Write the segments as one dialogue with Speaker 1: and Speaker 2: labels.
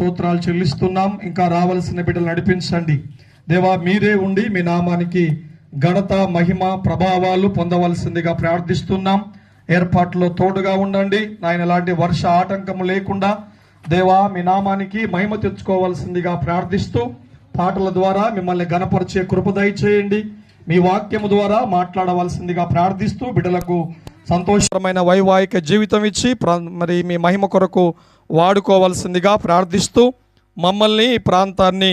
Speaker 1: స్తోత్రాలు చెల్లిస్తున్నాం. ఇంకా రావాల్సిన బిడ్డలు నడిపించండి దేవా. మీరే ఉండి మీ నామానికి ఘనత మహిమ ప్రభావాలు పొందవలసిందిగా ప్రార్థిస్తున్నాం. ఏర్పాట్లో తోడుగా ఉండండి నాయన. ఎలాంటి వర్ష ఆటంకము లేకుండా దేవా మీ నామానికి మహిమ తెచ్చుకోవాల్సిందిగా ప్రార్థిస్తూ పాటల ద్వారా మిమ్మల్ని ఘనపరిచే కృప దయచేయండి. మీ వాక్యము ద్వారా మాట్లాడవలసిందిగా ప్రార్థిస్తూ బిడ్డలకు సంతోషకరమైన వైవాహిక జీవితం ఇచ్చి మరి మీ మహిమ కొరకు వాడుకోవాల్సిందిగా ప్రార్థిస్తూ మమ్మల్ని ఈ ప్రాంతాన్ని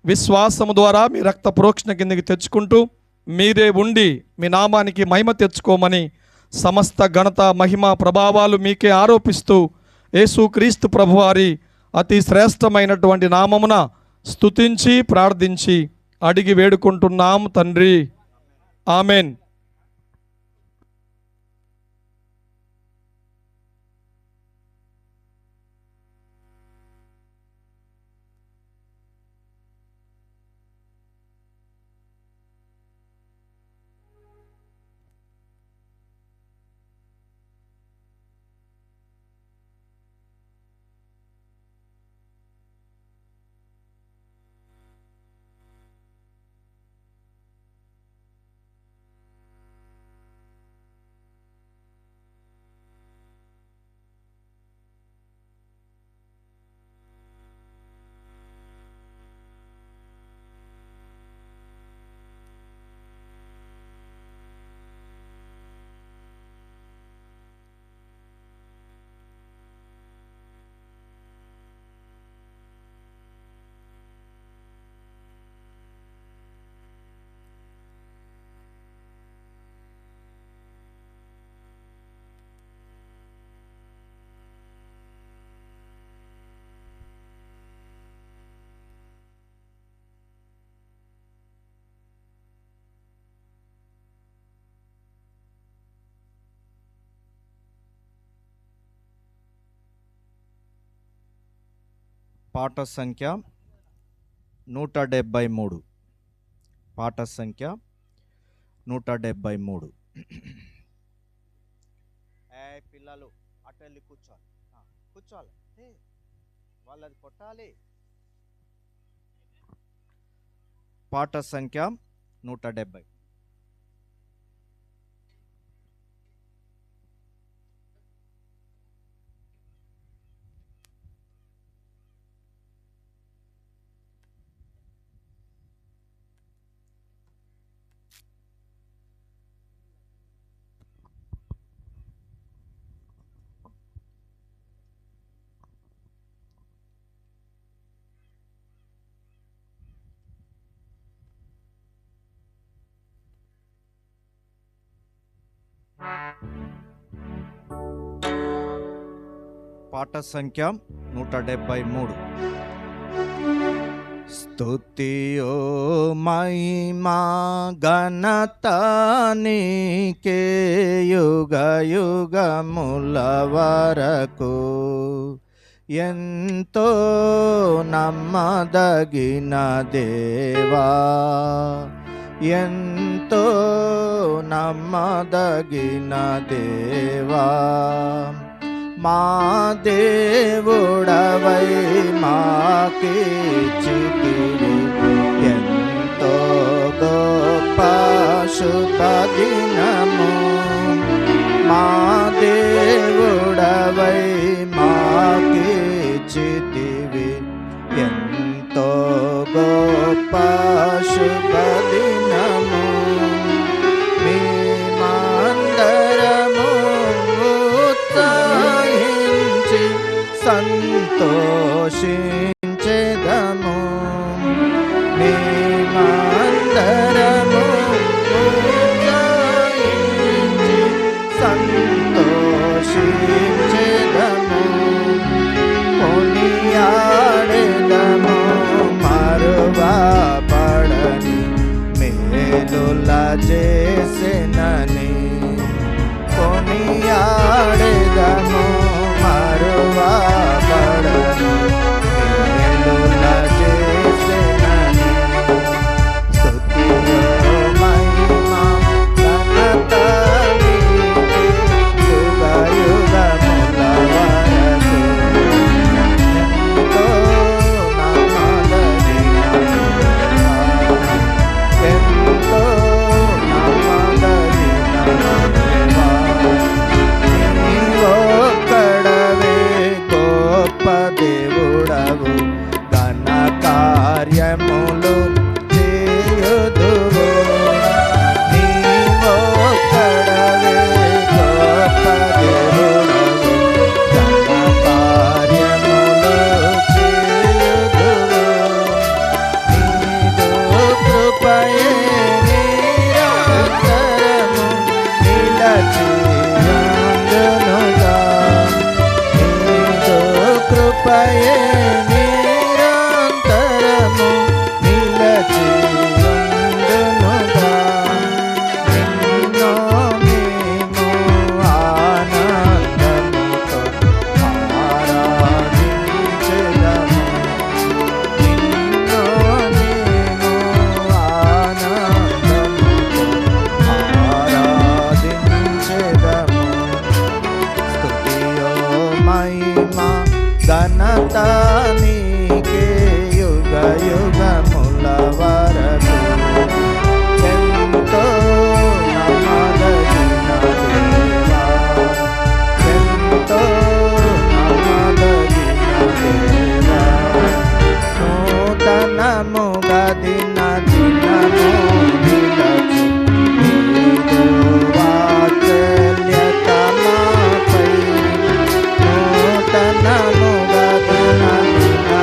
Speaker 1: విశ్వాసము ద్వారా మీ రక్త ప్రోక్షణ కిందకి తెచ్చుకుంటూ మీరే ఉండి మీ నామానికి మహిమ తెచ్చుకోమని సమస్త ఘనత మహిమ ప్రభావాలు మీకే ఆరోపిస్తూ యేసుక్రీస్తు ప్రభువారి అతి శ్రేష్టమైనటువంటి నామమున స్తుతించి ప్రార్థించి అడిగి వేడుకుంటున్నాం తండ్రి. ఆమెన్.
Speaker 2: పాట సంఖ్య 173. పాట సంఖ్య 173. పిల్లలు అటెళ్ళి కూర్చోవాలి వాళ్ళది కొట్టాలి. పాట సంఖ్య 170. పాట సంఖ్య 173. స్తుతియో మహిమా ఘనత నీకే యుగ యుగముల వరకు. ఎంతో నమ్మదగిన దేవా, ఎంతో నమ్మదగిన దేవా, మా దేవుడవై మాకిచ్చితివి ఎంతో గొప్ప శుభదినము. మా దేవుడవై మాకిచ్చితివి ఎంతో గొప్ప శుభదినము. మేమందరము ఉత్సాహించి సంతోషించెదము. మేమందరము ఉత్సాహించి సంతోషించెదము. కొనియాడెదము మరువబడని మేలుల చేసెనని. కొనియాడెదము మరువబడని దేవుడవు ఘన కార్యములు చేయుదువు నీవొక్కడవే గొప్ప దేవుడవు ఘన కార్యములు చేయుదువు నీదు కృపయే నిరంతరము నిలచియుండునుగా నీదు కృపయే నిరంతరము నిలచియుండునుగా నిన్ను మేము ఆనందముతో ఆరాధించెదము నిన్ను మేము ఆనందముతో ఆరాధించెదము స్తుతియో మహిమా ఘనత నీకే యుగ యుగముల వరకు ఎంతో నమ్మదగిన దేవా ఎంతో నమ్మదగిన దేవా నూతనముగా దిన దినము నిలచు నీదు వాత్సల్యత మాపై నూతనముగా దిన దినము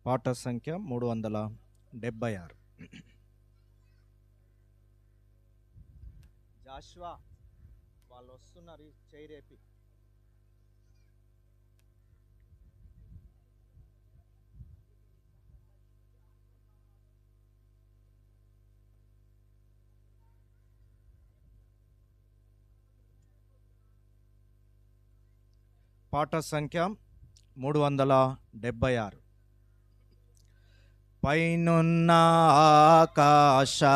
Speaker 2: పాట సంఖ్య 376. జాషువా వాళ్ళు వస్తున్నారు, చేయరేపి. పాట సంఖ్య 376. పైనున్న ఆకాశమందున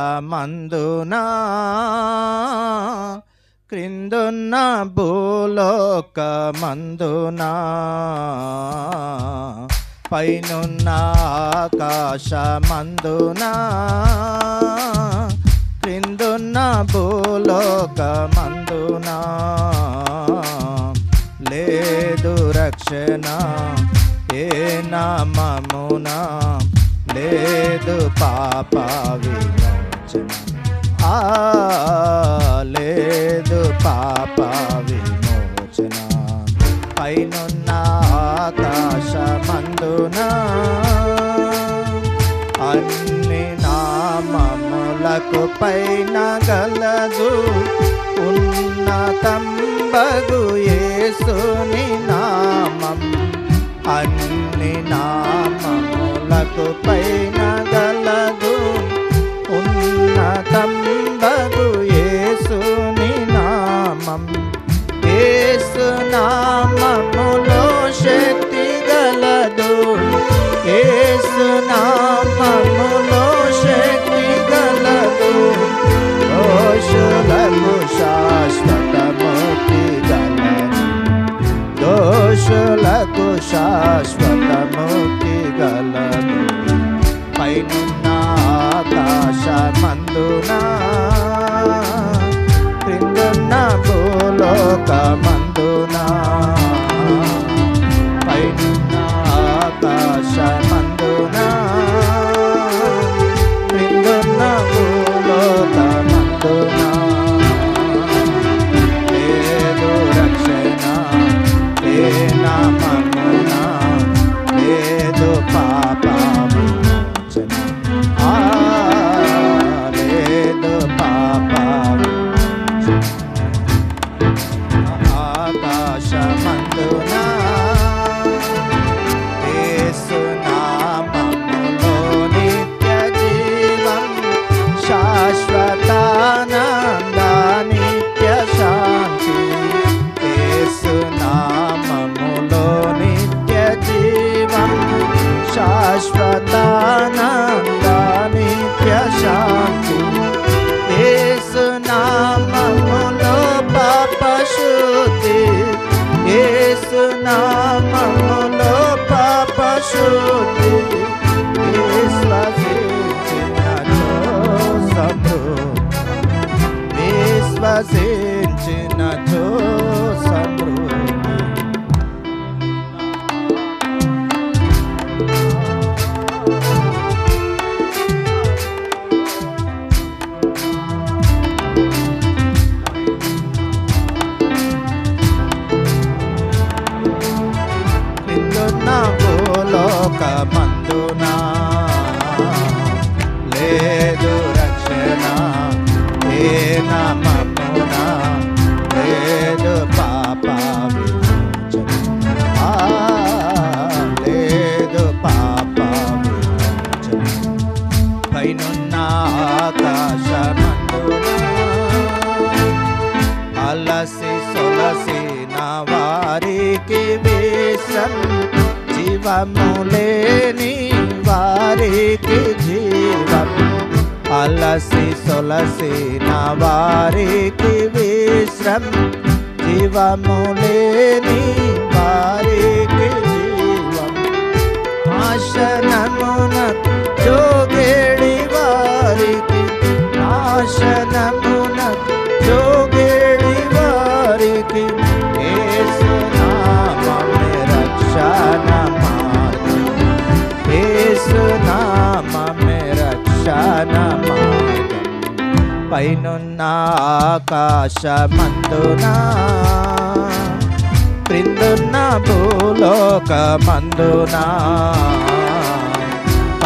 Speaker 2: క్రిందున్న భూలోకమందున, పైనున్న ఆకాశమందున క్రిందున్న భూలోకమందున లేదు రక్షణ ఏ నామమున, లేదు పాప విమోచన, లేదు పాప విమోచన. పైనున్న ఆకాశమందున అన్ని నామములకు పైన గలదు ఉన్నతంబగు యేసుని నామం. అన్ని నామములకు పైన గలదు ఉన్నతంబగు యేసుని నామం. యేసు నామములో శక్తి గలదు, యేసు నామములో శక్తి గలదు. దోషులకు శాశ్వత ముక్తి గలదు, దోషులకు శాశ్వత ముక్తి గలదు. పైనున్న ఆకాశమందున క్రిందున్న భూలోకమందున, పైనున్న ఆకాశమందున క్రిందున్న భూలోకమందున లేదు రక్షణ ఏ నామమున, లేదు పాప విమోచన, లేదు పాప ఆకాశమందున యేసు నామములో నిత్య జీవం, శాశ్వతానంద నిత్య శాంతి. యేసు నామములో నిత్య జీవం, శాశ్వతానంద నిత్య శాంతి. యేసు నామములో పాప శుద్ధి, యేసు నామములో పాప శుద్ధి. విశ్వసించినచో సమృద్ధి, విశ్వసించినచో సమృద్ధి. క్రిందున్న భూలోకమందున లేదు రక్షణ ఏ నామమున, లేదు పాప విమోచన, లేదు పాప విమోచన. పైనున్న ఆకాశమందున అలసి సొలసిన వారికి విశ్రం, జీవము లేని వారికి జీవం. అలసి సొలసిన వారికి విశ్రం, జీవము లేని వారికి జీవం. నాశనమునకు జోగేడి వారికి, నాశనమునకు జోగేడి వారికి యేసు నామమే రక్షణ మార్గం, యేసు నామమే రక్షణ మార్గం. పైనున్న ఆకాశమందున క్రిందున్న భూలోకమందున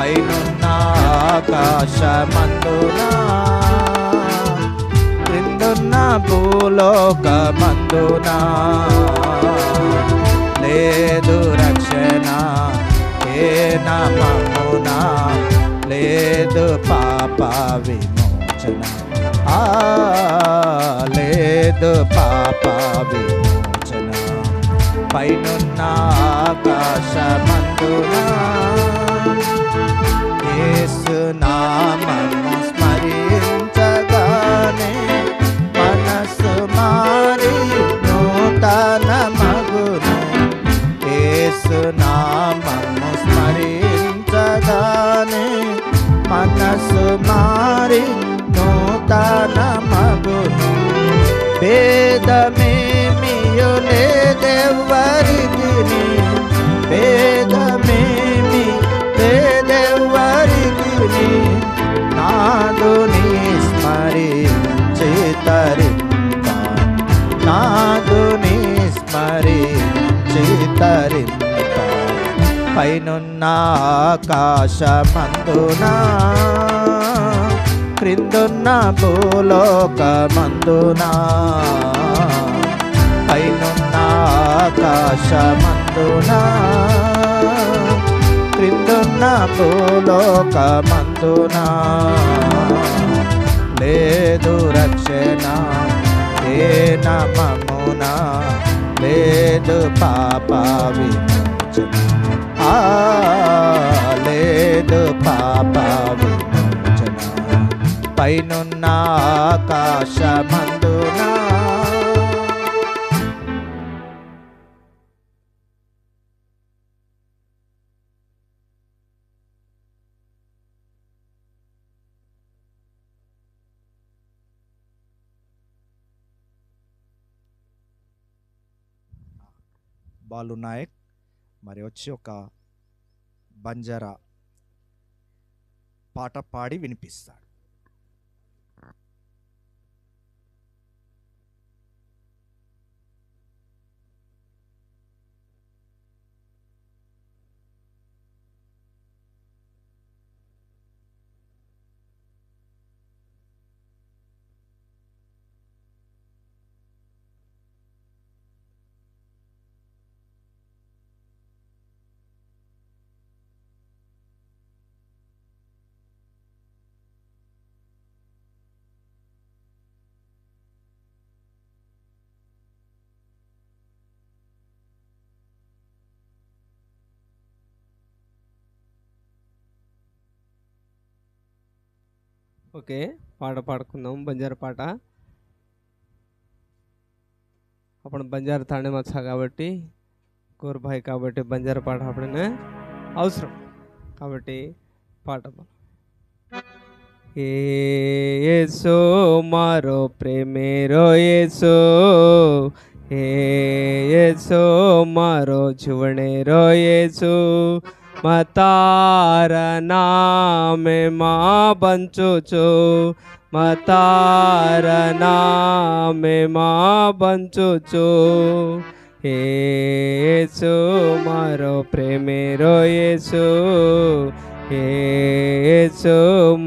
Speaker 2: పైనున్న ఆకాశమందున క్రిందున్న భూలోకమందున లేదు రక్షణ ఏ నామమున లేదు పాప విమోచన లేదు పాప విమోచన పైనున్న ఆకాశమందున యేసు నామము స్మరించగానే మనసు మారి నూతన మగును యేసు నామము స్మరించగానే మనసు మారి నూతన మగును భేదమేమియు లేదెవ్వరికి భేదమేమి లేదెవ్వరికి నాదుని స్మరించి తరింప నాదుని స్మరించి తరింప పైనున్న ఆకాశమందున క్రిందున్న భూలోకమందున పైనున్న ఆకాశమందున క్రిందున్న భూలోకమందున లేదు రక్షణ ఏ నామమున లేదు పాప విమోచన లేదు పాప విమోచన పైనున్న ఆకాశమందున బాలు నాయక్ మరి వచ్చి ఒక బంజారా పాట పాడి వినిపిస్తాడు.
Speaker 3: ఓకే, పాట పాడుకుందాం. బంజారా పాట. అప్పుడు బంజారా తాండే మచ్చా కాబట్టి కోర్ భాయ్ కాబట్టి బంజారా పాట అప్పుడే అవసరం కాబట్టి పాట. యేసు మారో ప్రేమేరో యేసు యేసు మారో जुवणेरो యేసు मतार नामे माँ बंचुचो मतार नामे माँ बंचुचो येसु मारो प्रेमेरो येसु येसु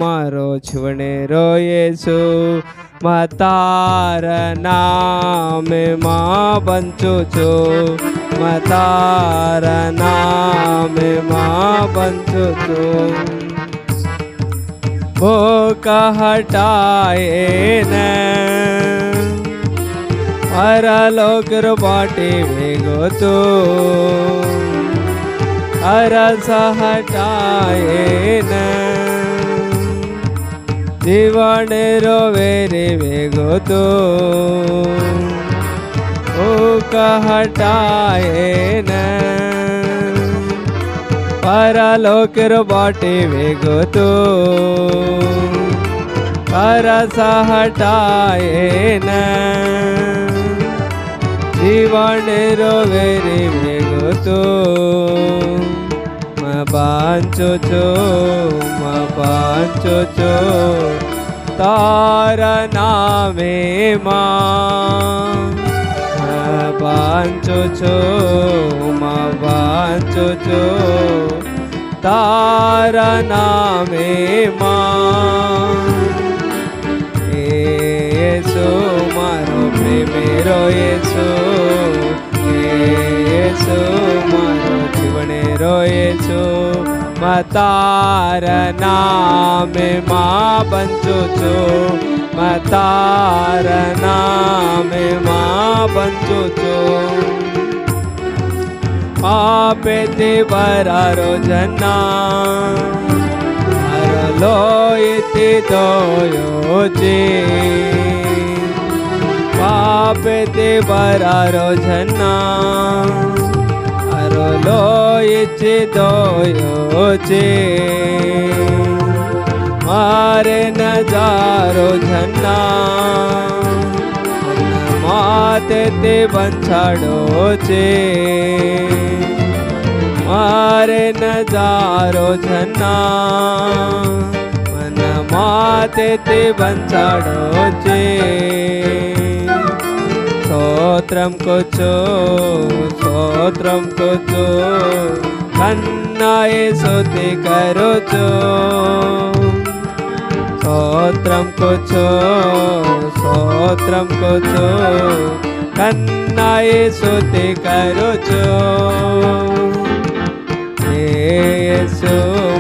Speaker 3: मारो जुवणेरो येसु मतार नामे माँ बंचुचो मतार नामे माँ बंचुचो भूख हटाए न परलोकर बाटे वेगो तो अरस हटाए न जीवन रोवेरे वेगो तो भूख हटाए न परलोकर बाटे वेगो तो अरस हटाए न जीवन रोवेरे वेगो तो बांचो तारा नामे माँ बांचो તારા નામે માં యేసు મારો પ્રેમેરો యేసు యేసు મારો જીવનેરો యేసు મા તારા નામે માં બંચું છું મા તારા નામે માં બંચું છું પાપે તે બરારો જના હરલો ઇતિ દોયો છે પાપે તે બરારો જના હરલો ઇતિ દોયો છે મારે નજારો જના માતે તે બંછાડો છે મારે નજારો જના મન માતે તે બંછાડો છે స్తోత్రం కూర్చో కన్నాయే శుద్ధి కరుచో స్తోత్రం కూర్చో కన్నాయే శుద్ధి కరుచో యేసు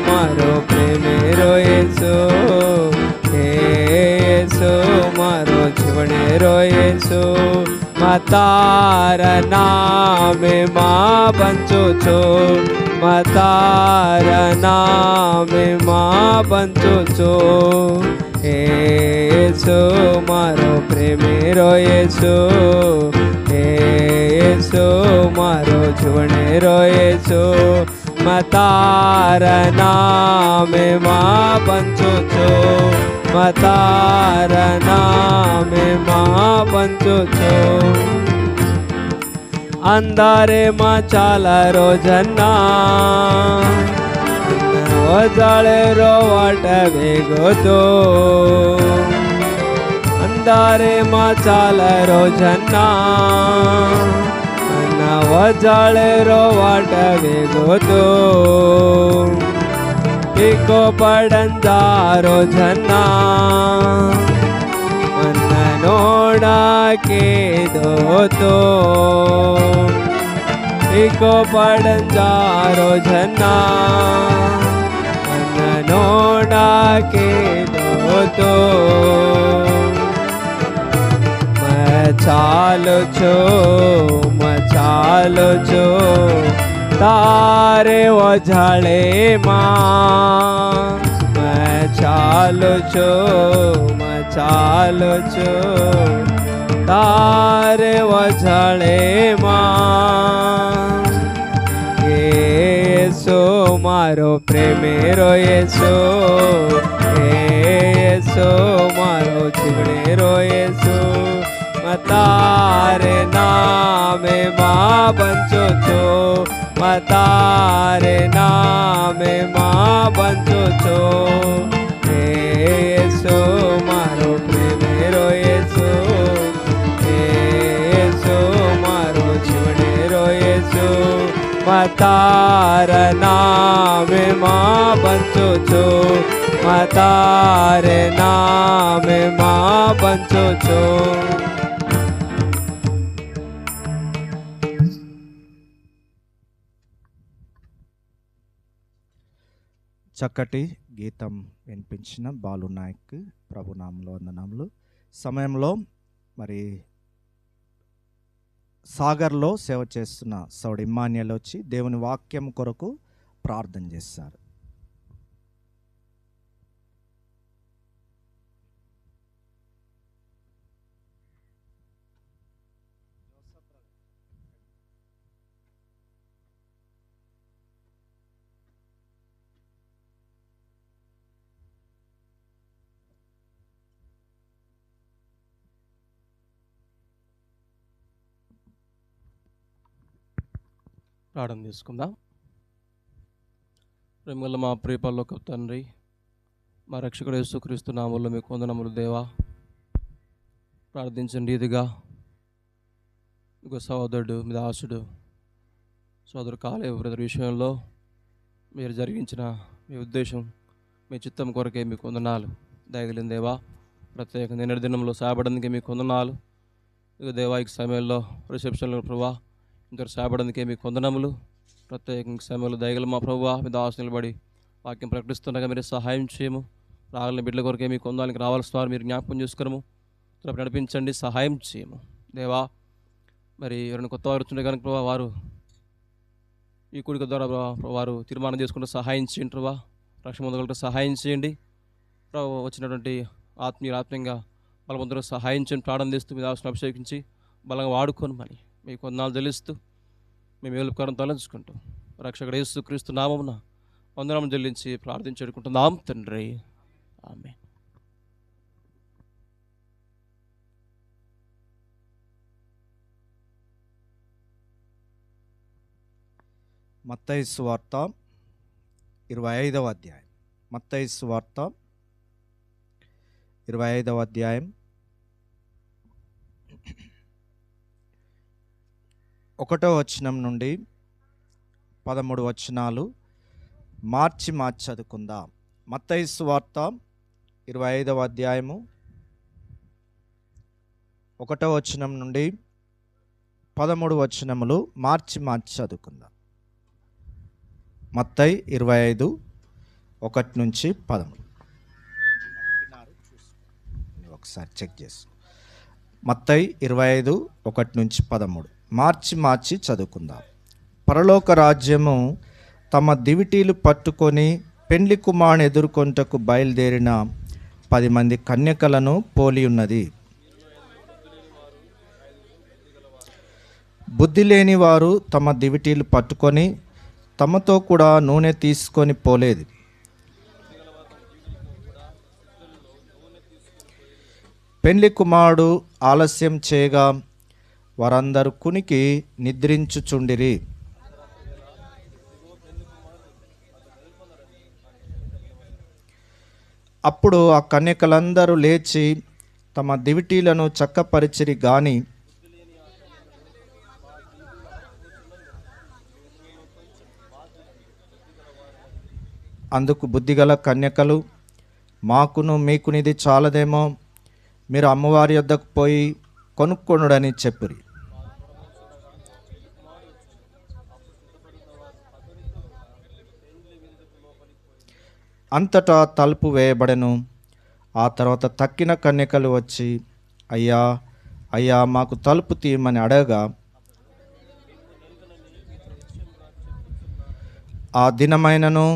Speaker 3: મારો પ્રેમેરો యేసు యేసు મારો જીવનેરો యేసు મા તારા નામે માં બંચું છું મા તારા નામે માં બંચું છું యేసు મારો પ્રેમેરો యేసు యేసు મારો જીવનેરો యేసు મા તારા નામે માં બંચું છું મા તારા નામે માં બંચું છું અંધારે માં ચાલારો જના ઓજાળે રોવાટ ભેગો તો અંધારે માં ચાલારો જના વજાળે રોવાટ ભેગો તો પીકો પડંજારો જના મન નોડા કે દોતો પીકો પડંજારો જના મન નોડા કે દોતો ચાલો છો તારે ઓઝાળે માં ચાલો છો તારે ઓઝાળે માં యేసు મારો પ્રેમેરો యేసు యేసు મારો જીવનેરો యేసు મા તારે નામે માં બંચું છું મા તારે નામે માં બંચું છું యేసు મારો પ્રેમેરો యేసు యేసు મારો જીવનેરો యేసు મા તારા નામે માં બંચું છું મા તારે નામે માં બંચું છું
Speaker 2: చక్కటి గీతం వినిపించిన బాలు నాయక్ ప్రభునామంలో వందనములు. సమయంలో మరి సాగర్లో సేవ చేస్తున్న సౌడి ఇమ్మాన్యుయల్ వచ్చి దేవుని వాక్యం కొరకు ప్రార్థన చేశారు.
Speaker 4: ప్రార్థన చేసుకుందాం. ప్రేమగల మా ప్రియ పరలోకపు తండ్రి, మా రక్షకుడు యేసుక్రీస్తు నామములో మీకు వందనములు దేవా. ప్రార్థించండి ఇదిగా ఇంకో సహోదరుడు మీ దాసుడు సోదరు కాలేవ బ్రదర్ విషయంలో మీరు జరిగించిన మీ ఉద్దేశం, మీ చిత్తం కొరకే మీకు వందనాలు. దయగలిగిన దేవా, ప్రత్యేకంగా నిన్నటి దినంలో సాయపడడానికి మీకు వందనాలు. ఇక దేవా, ఈ సమయంలో రిసెప్షన్లో ప్రభా ఇంత సాయపడడానికే మీకు వందనములు. ప్రత్యేకంగా సమయంలో దయగల మా ప్రభువా, మీ దాసు నిలబడి వాక్యం ప్రకటిస్తుండగా మీరు సహాయం చేయము. రాగలిగిన బిడ్డల కొరకే మీకు వందానికి రావాల్సిన వారు మీరు జ్ఞాపకం చేసుకురము, నడిపించండి, సహాయం చేయము దేవా. మరి ఎవరైనా కొత్త వారు వచ్చిండే కనుక ప్రభావ వారు ఈ కూడిక ద్వారా వారు తీర్మానం చేసుకుంటే సహాయం చేయండి ప్రభా. రక్షణ పొందగలిగితే సహాయం చేయండి ప్రభావ. వచ్చినటువంటి ఆత్మీయంగా బలవంతులకు సహాయం చేయండి. ప్రార్థన చేస్తూ మీ దాసుని అభిషేకించి బలంగా వాడుకొని మరి మీకు వందనాలు చెల్లిస్తూ మేము మేలుపకారం తలంచుకుంటూ రక్షకుడు యేసుక్రీస్తు నామమున వందనం చెల్లించి ప్రార్థించుకుంటున్నాం తండ్రి, ఆమేన్.
Speaker 2: మత్తయి సువార్త 25వ అధ్యాయం. మత్తయి సువార్త 25వ అధ్యాయం 1వ వచనం నుండి 13 వచనాలు మార్చి చదువుకుందాం. మత్తయి సువార్త 25వ అధ్యాయము 1వ వచనం నుండి 13 వచనములు మార్చి చదువుకుందాం. మత్తయి 25 1 నుంచి 13. ఒకసారి చెక్ చేసి మత్తయి 25 1 నుంచి 13 మార్చి చదువుకుందాం. పరలోక రాజ్యము తమ దివిటీలు పట్టుకొని పెండ్లి కుమారుని ఎదుర్కొంటకు బయలుదేరిన 10 మంది కన్యకలను పోలి ఉన్నది. బుద్ధి లేని వారు తమ దివిటీలు పట్టుకొని తమతో కూడా నూనె తీసుకొని పోలేదు. పెండ్లి కుమారుడు ఆలస్యం చేయగా వారందరూ కునికి నిద్రించుచుండిరి. అప్పుడు ఆ కన్యకలందరూ లేచి తమ దివిటీలను చక్కపరిచిరి గాని అందుకు బుద్ధిగల కన్యకలు, మాకును మీకునిది చాలదేమో, మీరు అమ్మవారి యొద్దకు పోయి కొనుక్కొనుడని చెప్పిరి. అంతటా తలుపు వేయబడెను. ఆ తర్వాత తక్కిన కన్యకలు వచ్చి, అయ్యా అయ్యా మాకు తలుపు తీయమని అడగగా, ఆ దినమైనను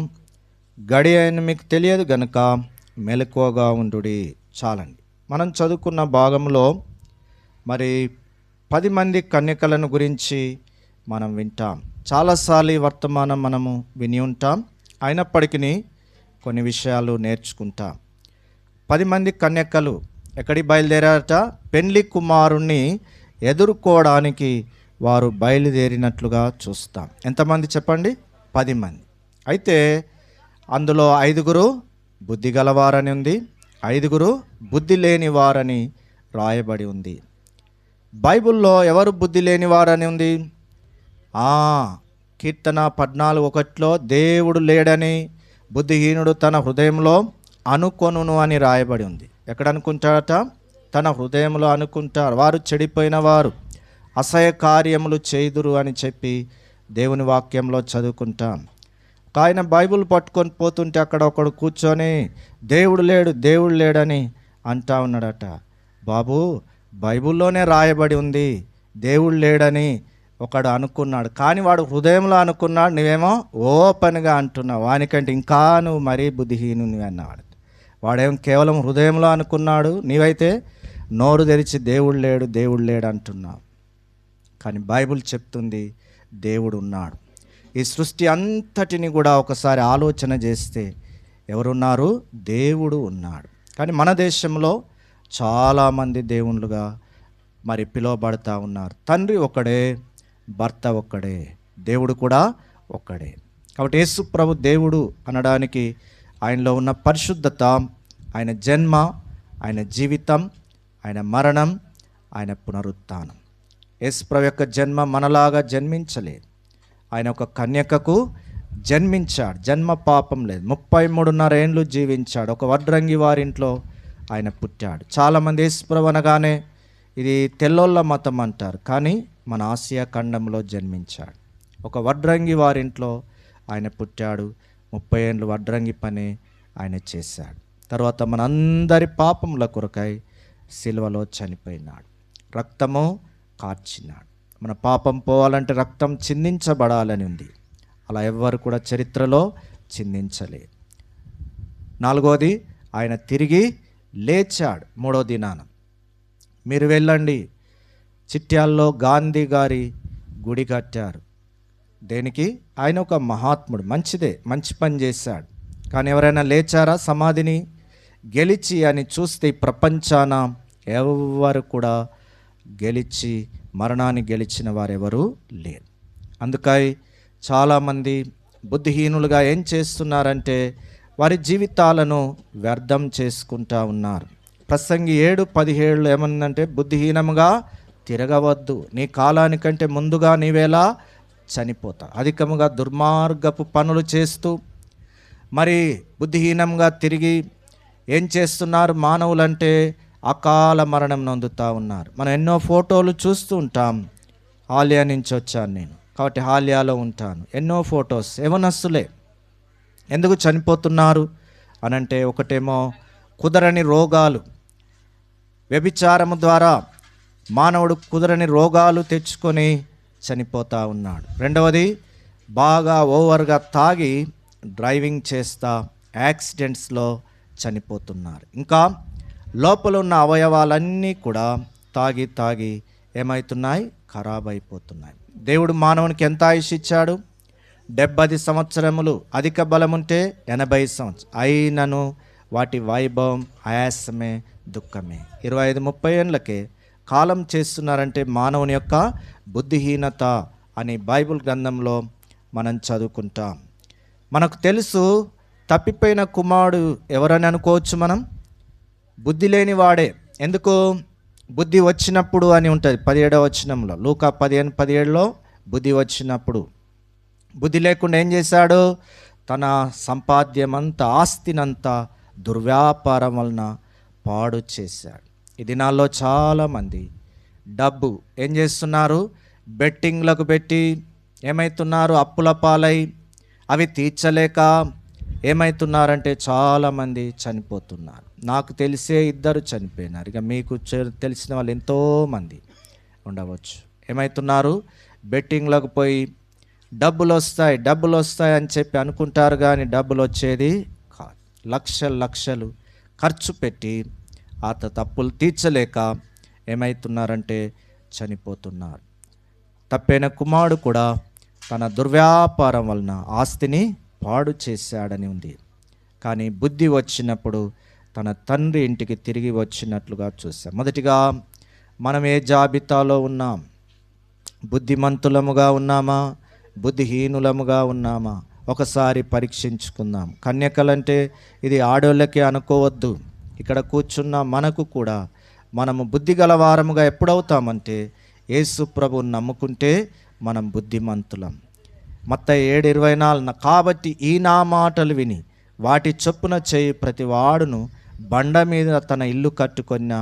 Speaker 2: గడి అయిన మీకు తెలియదు గనుక మెలకువగా ఉండుడి. చాలండి. మనం చదువుకున్న భాగంలో మరి 10 మంది కన్యకలను గురించి మనం వింటాం. చాలాసార్లు ఈ వర్తమానం మనము విని ఉంటాం. అయినప్పటికీ కొన్ని విషయాలు నేర్చుకుంటాం. 10 మంది కన్యకలు ఎక్కడికి బయలుదేరారట? పెండ్లి కుమారుణ్ణి ఎదుర్కోవడానికి వారు బయలుదేరినట్లుగా చూస్తాం. ఎంతమంది చెప్పండి? 10 మంది. అయితే అందులో 5 బుద్ధి గలవారని ఉంది, 5 బుద్ధి లేని వారని రాయబడి ఉంది. బైబిల్లో ఎవరు బుద్ధి లేని వారని ఉంది? కీర్తన 14:1 దేవుడు లేడని బుద్ధిహీనుడు తన హృదయంలో అనుకొనును అని రాయబడి ఉంది. ఎక్కడ అనుకుంటాడట? తన హృదయంలో అనుకుంటారు. వారు చెడిపోయిన వారు అసహ్య కార్యములు చేయుదురు అని చెప్పి దేవుని వాక్యంలో చదువుకుంటాం. ఆయన బైబిల్ పట్టుకొని పోతుంటే అక్కడ ఒకడు కూర్చొని దేవుడు లేడని అంటా ఉన్నాడట. బాబు, బైబిల్లోనే రాయబడి ఉంది దేవుడు లేడని ఒకడు అనుకున్నాడు. కానీ వాడు హృదయంలో అనుకున్నాడు, నువ్వేమో ఓపెన్గా అంటున్నావు. వానికంటే ఇంకా నువ్వు మరీ బుద్ధిహీనుని అన్నవాడు. వాడేమో కేవలం హృదయంలో అనుకున్నాడు, నీవైతే నోరు తెరిచి దేవుడు లేడు అంటున్నావు. కానీ బైబిల్ చెప్తుంది దేవుడు ఉన్నాడు. ఈ సృష్టి అంతటిని కూడా ఒకసారి ఆలోచన చేస్తే ఎవరున్నారు? దేవుడు ఉన్నాడు. కానీ మన దేశంలో చాలామంది దేవుళ్ళుగా మరి పిలువబడతా ఉన్నారు. తండ్రి ఒకడే, భర్త ఒక్కడే, దేవుడు కూడా ఒక్కడే. కాబట్టి యేసు ప్రభు దేవుడు అనడానికి ఆయనలో ఉన్న పరిశుద్ధత, ఆయన జన్మ, ఆయన జీవితం, ఆయన మరణం, ఆయన జన్మించాడు, జన్మ పాపం లేదు, 33.5 ఏండ్లు జీవించాడు. ఒక వడ్రంగి వారింట్లో ఆయన పుట్టాడు. చాలామంది యేసుప్రభు అనగానే ఇది తెల్లోళ్ళ మతం అంటారు, కానీ మన ఆసియా ఖండంలో జన్మించాడు. ఒక వడ్రంగి వారింట్లో ఆయన పుట్టాడు. 30 ఏండ్లు వడ్రంగి పని ఆయన చేశాడు. తర్వాత మనందరి పాపముల కొరకై సిలువలో చనిపోయినాడు, రక్తము కార్చినాడు. మన పాపం పోవాలంటే రక్తం చిందించబడాలని ఉంది. అలా ఎవ్వరు కూడా చరిత్రలో చిందించలేదు. 4వది, ఆయన తిరిగి లేచాడు 3వ దినాన. మీరు వెళ్ళండి, చిట్యాల్లో గాంధీ గారి గుడి కట్టారు. దేనికి? ఆయన ఒక మహాత్ముడు, మంచిదే, మంచి పని చేశాడు. కానీ ఎవరైనా లేచారా సమాధిని గెలిచి అని చూస్తే ఈ ప్రపంచాన ఎవరు కూడా గెలిచి మరణాన్ని గెలిచిన వారెవరూ లేరు. అందుకై చాలామంది బుద్ధిహీనులుగా ఏం చేస్తున్నారంటే వారి జీవితాలను వ్యర్థం చేసుకుంటా ఉన్నారు. ప్రసంగి 7:17 ఏమన్నంటే, బుద్ధిహీనముగా తిరగవద్దు, నీ కాలానికంటే ముందుగా నీవేలా చనిపోతా. అధికముగా దుర్మార్గపు పనులు చేస్తూ మరి బుద్ధిహీనంగా తిరిగి ఏం చేస్తున్నారు మానవులంటే అకాల మరణం నొందుతూ ఉన్నారు. మనం ఎన్నో ఫోటోలు చూస్తూ ఉంటాం. హాలియా నుంచి వచ్చాను నేను, కాబట్టి హాలియాలో ఉంటాను. ఎన్నో ఫొటోస్ యవనస్తులే. ఎందుకు చనిపోతున్నారు అనంటే, ఒకటేమో కుదరని రోగాలు, వ్యభిచారము ద్వారా మానవుడు కుదరని రోగాలు తెచ్చుకొని చనిపోతూ ఉన్నాడు. 2వది, బాగా ఓవర్గా తాగి డ్రైవింగ్ చేస్తా యాక్సిడెంట్స్లో చనిపోతున్నారు. ఇంకా లోపల ఉన్న అవయవాలన్నీ కూడా తాగి ఏమవుతున్నాయి? ఖరాబ్ అయిపోతున్నాయి. దేవుడు మానవునికి ఎంత ఆయుష్ ఇచ్చాడు? 70 సంవత్సరములు. అధిక బలం ఉంటే 80 సంవత్సరం. అయినను వాటి వైభవం ఆయాసమే, దుఃఖమే. 25-30 ఏండ్లకే కాలం చేస్తున్నారంటే మానవుని యొక్క బుద్ధిహీనత అని బైబిల్ గ్రంథంలో మనం చదువుకుంటాం. మనకు తెలుసు తప్పిపోయిన కుమారుడు ఎవరని అనుకోవచ్చు మనం? బుద్ధి లేని వాడే. ఎందుకు? బుద్ధి వచ్చినప్పుడు అని ఉంటుంది 17వ వచనంలో, లూకా 15:17లో బుద్ధి వచ్చినప్పుడు. బుద్ధి లేకుండా ఏం చేశాడు? తన సంపాద్యమంతా, ఆస్తినంతా దుర్వ్యాపారం వలన పాడు చేశాడు. ఈ దినాల్లో చాలామంది డబ్బు ఏం చేస్తున్నారు? బెట్టింగ్లకు పెట్టి ఏమవుతున్నారు? అప్పుల పాలై అవి తీర్చలేక ఏమవుతున్నారంటే చాలామంది చనిపోతున్నారు. నాకు తెలిసే 2 చనిపోయినారు. ఇక మీకు తెలిసిన వాళ్ళు ఎంతోమంది ఉండవచ్చు. ఏమవుతున్నారు? బెట్టింగ్లకు పోయి డబ్బులు వస్తాయి అని చెప్పి అనుకుంటారు, కానీ డబ్బులు వచ్చేది కాదు. లక్షలు ఖర్చు పెట్టి ఆ తప్పులు తీర్చలేక ఏమవుతున్నారంటే చనిపోతున్నారు. తప్పైన కుమారుడు కూడా తన దుర్వ్యాపారం వలన ఆస్తిని పాడు చేశాడని ఉంది. కానీ బుద్ధి వచ్చినప్పుడు తన తండ్రి ఇంటికి తిరిగి వచ్చినట్లుగా చూశాం. మొదటిగా మనం ఏ జాబితాలో ఉన్నాం? బుద్ధిమంతులముగా ఉన్నామా? బుద్ధిహీనులముగా ఉన్నామా? ఒకసారి పరీక్షించుకుందాం. కన్యకలంటే ఇది ఆడోళ్ళకే అనుకోవద్దు. ఇక్కడ కూర్చున్న మనకు కూడా మనము బుద్ధి గలవారముగా ఎప్పుడవుతామంటే యేసు ప్రభువుని నమ్ముకుంటే మనం బుద్ధిమంతులం. మత్తయి 7:24 కాబట్టి ఈ నా మాటలు విని వాటి చొప్పున చేయి ప్రతి వాడును బండ మీద తన ఇల్లు కట్టుకొన్న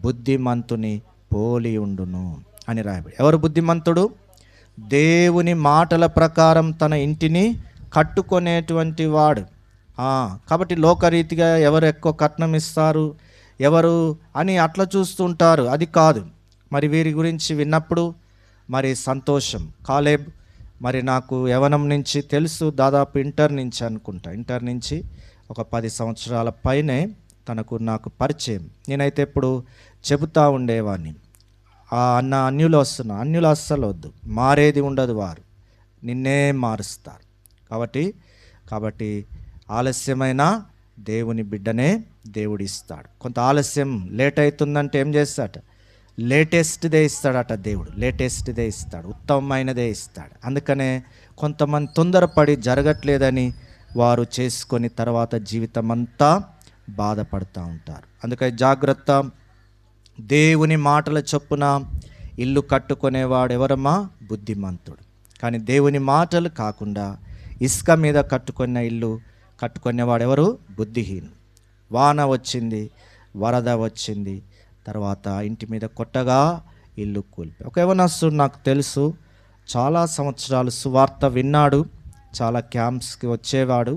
Speaker 2: బుద్ధిమంతుని పోలి ఉండును అని రాయబడి. ఎవరు బుద్ధిమంతుడు? దేవుని మాటల ప్రకారం తన ఇంటిని కట్టుకునేటువంటి వాడు. కాబట్టి లోకరీతిగా ఎవరు ఎక్కువ కట్నం ఇస్తారు, ఎవరు అని అట్లా చూస్తుంటారు, అది కాదు. మరి వీరి గురించి విన్నప్పుడు మరి సంతోషం. కాలేబ్ మరి నాకు యవనం నుంచి తెలుసు, దాదాపు ఇంటర్ నుంచి ఒక 10 సంవత్సరాల పైనే నాకు పరిచయం. నేనైతే ఇప్పుడు చెబుతూ ఉండేవాడిని, అన్యులు అస్సలు వద్దు, మారేది ఉండదు, వారు నిన్నే మారుస్తారు. కాబట్టి ఆలస్యమైన దేవుని బిడ్డనే దేవుడిస్తాడు. కొంత ఆలస్యం లేట్ అవుతుందంటే ఏం చేస్తాడు? లేటెస్ట్దే ఇస్తాడట దేవుడు. లేటెస్ట్దే ఇస్తాడు, ఉత్తమమైనదే ఇస్తాడు. అందుకనే కొంతమంది తొందరపడి జరగట్లేదని వారు చేసుకొని తర్వాత జీవితం అంతా బాధపడుతూ ఉంటారు. అందుకని జాగ్రత్త. దేవుని మాటల చొప్పున ఇల్లు కట్టుకునేవాడు ఎవరమ్మా? బుద్ధిమంతుడు. కానీ దేవుని మాటలు కాకుండా ఇసుక మీద కట్టుకున్న ఇల్లు కట్టుకునేవాడెవరు? బుద్ధిహీనుడు. వాన వచ్చింది, వరద వచ్చింది, తర్వాత ఇంటి మీద కొట్టగా ఇల్లు కూలిపోయి. ఒక యవనస్తుడు నాకు తెలుసు, చాలా సంవత్సరాలు సువార్త విన్నాడు, చాలా క్యాంప్స్కి వచ్చేవాడు,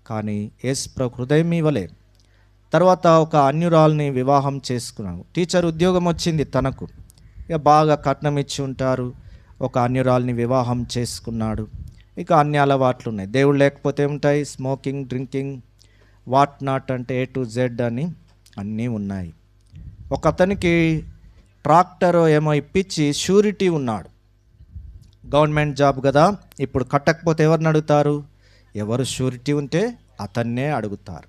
Speaker 2: కానీ యేసు హృదయం ఇవ్వలే. తర్వాత ఒక అన్యురాల్ని వివాహం చేసుకున్నాడు. టీచర్ ఉద్యోగం వచ్చింది తనకు, ఇక బాగా కట్నం ఇచ్చి ఉంటారు. ఒక అన్యురాల్ని వివాహం చేసుకున్నాడు. ఇక అన్ని అలవాట్లు ఉన్నాయి. దేవుడు లేకపోతే ఉంటాయి, స్మోకింగ్, డ్రింకింగ్, వాట్ నాట్ అంటే A to Z అని అన్నీ ఉన్నాయి. ఒక అతనికి ట్రాక్టర్ ఏమో ఇప్పించి షూరిటీ ఉన్నాడు. గవర్నమెంట్ జాబ్ కదా, ఇప్పుడు కట్టకపోతే ఎవరిని అడుగుతారు? ఎవరు షూరిటీ ఉంటే అతన్నే అడుగుతారు.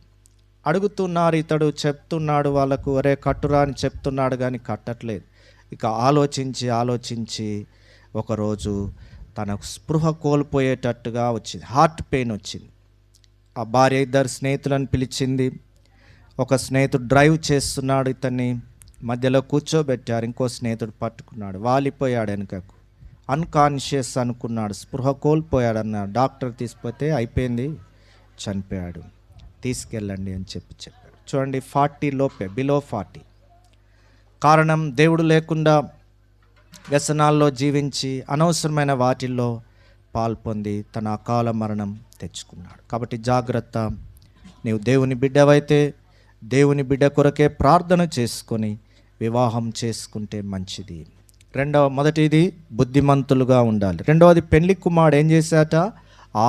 Speaker 2: అడుగుతున్నారు, ఇతడు చెప్తున్నాడు వాళ్ళకు, అరే కట్టురా అని చెప్తున్నాడు కానీ కట్టట్లేదు. ఇక ఆలోచించి ఒకరోజు తనకు స్పృహ కోల్పోయేటట్టుగా వచ్చింది, హార్ట్ పెయిన్ వచ్చింది. ఆ భార్య ఇద్దరు స్నేహితులను పిలిచింది. ఒక స్నేహితుడు డ్రైవ్ చేస్తున్నాడు, ఇతన్ని మధ్యలో కూర్చోబెట్టారు. ఇంకో స్నేహితుడు పట్టుకున్నాడు, వాలిపోయాడు వెనుకకు. అన్కాన్షియస్ అనుకున్నాడు, స్పృహ కోల్పోయాడు అన్నాడు. డాక్టర్ తీసుకుపోతే అయిపోయింది, చనిపోయాడు, తీసుకెళ్ళండి అని చెప్పాడు. చూడండి, 40 లోపే, బిలో 40. కారణం, దేవుడు లేకుండా వ్యసనాల్లో జీవించి అనవసరమైన వాటిల్లో పాల్పొంది తన అకాల మరణం తెచ్చుకున్నాడు. కాబట్టి జాగ్రత్త, నీవు దేవుని బిడ్డవైతే దేవుని బిడ్డ కొరకే ప్రార్థన చేసుకొని వివాహం చేసుకుంటే మంచిది. మొదటిది బుద్ధిమంతులుగా ఉండాలి. రెండవది, పెళ్లి కుమారుడు ఏం చేశాట?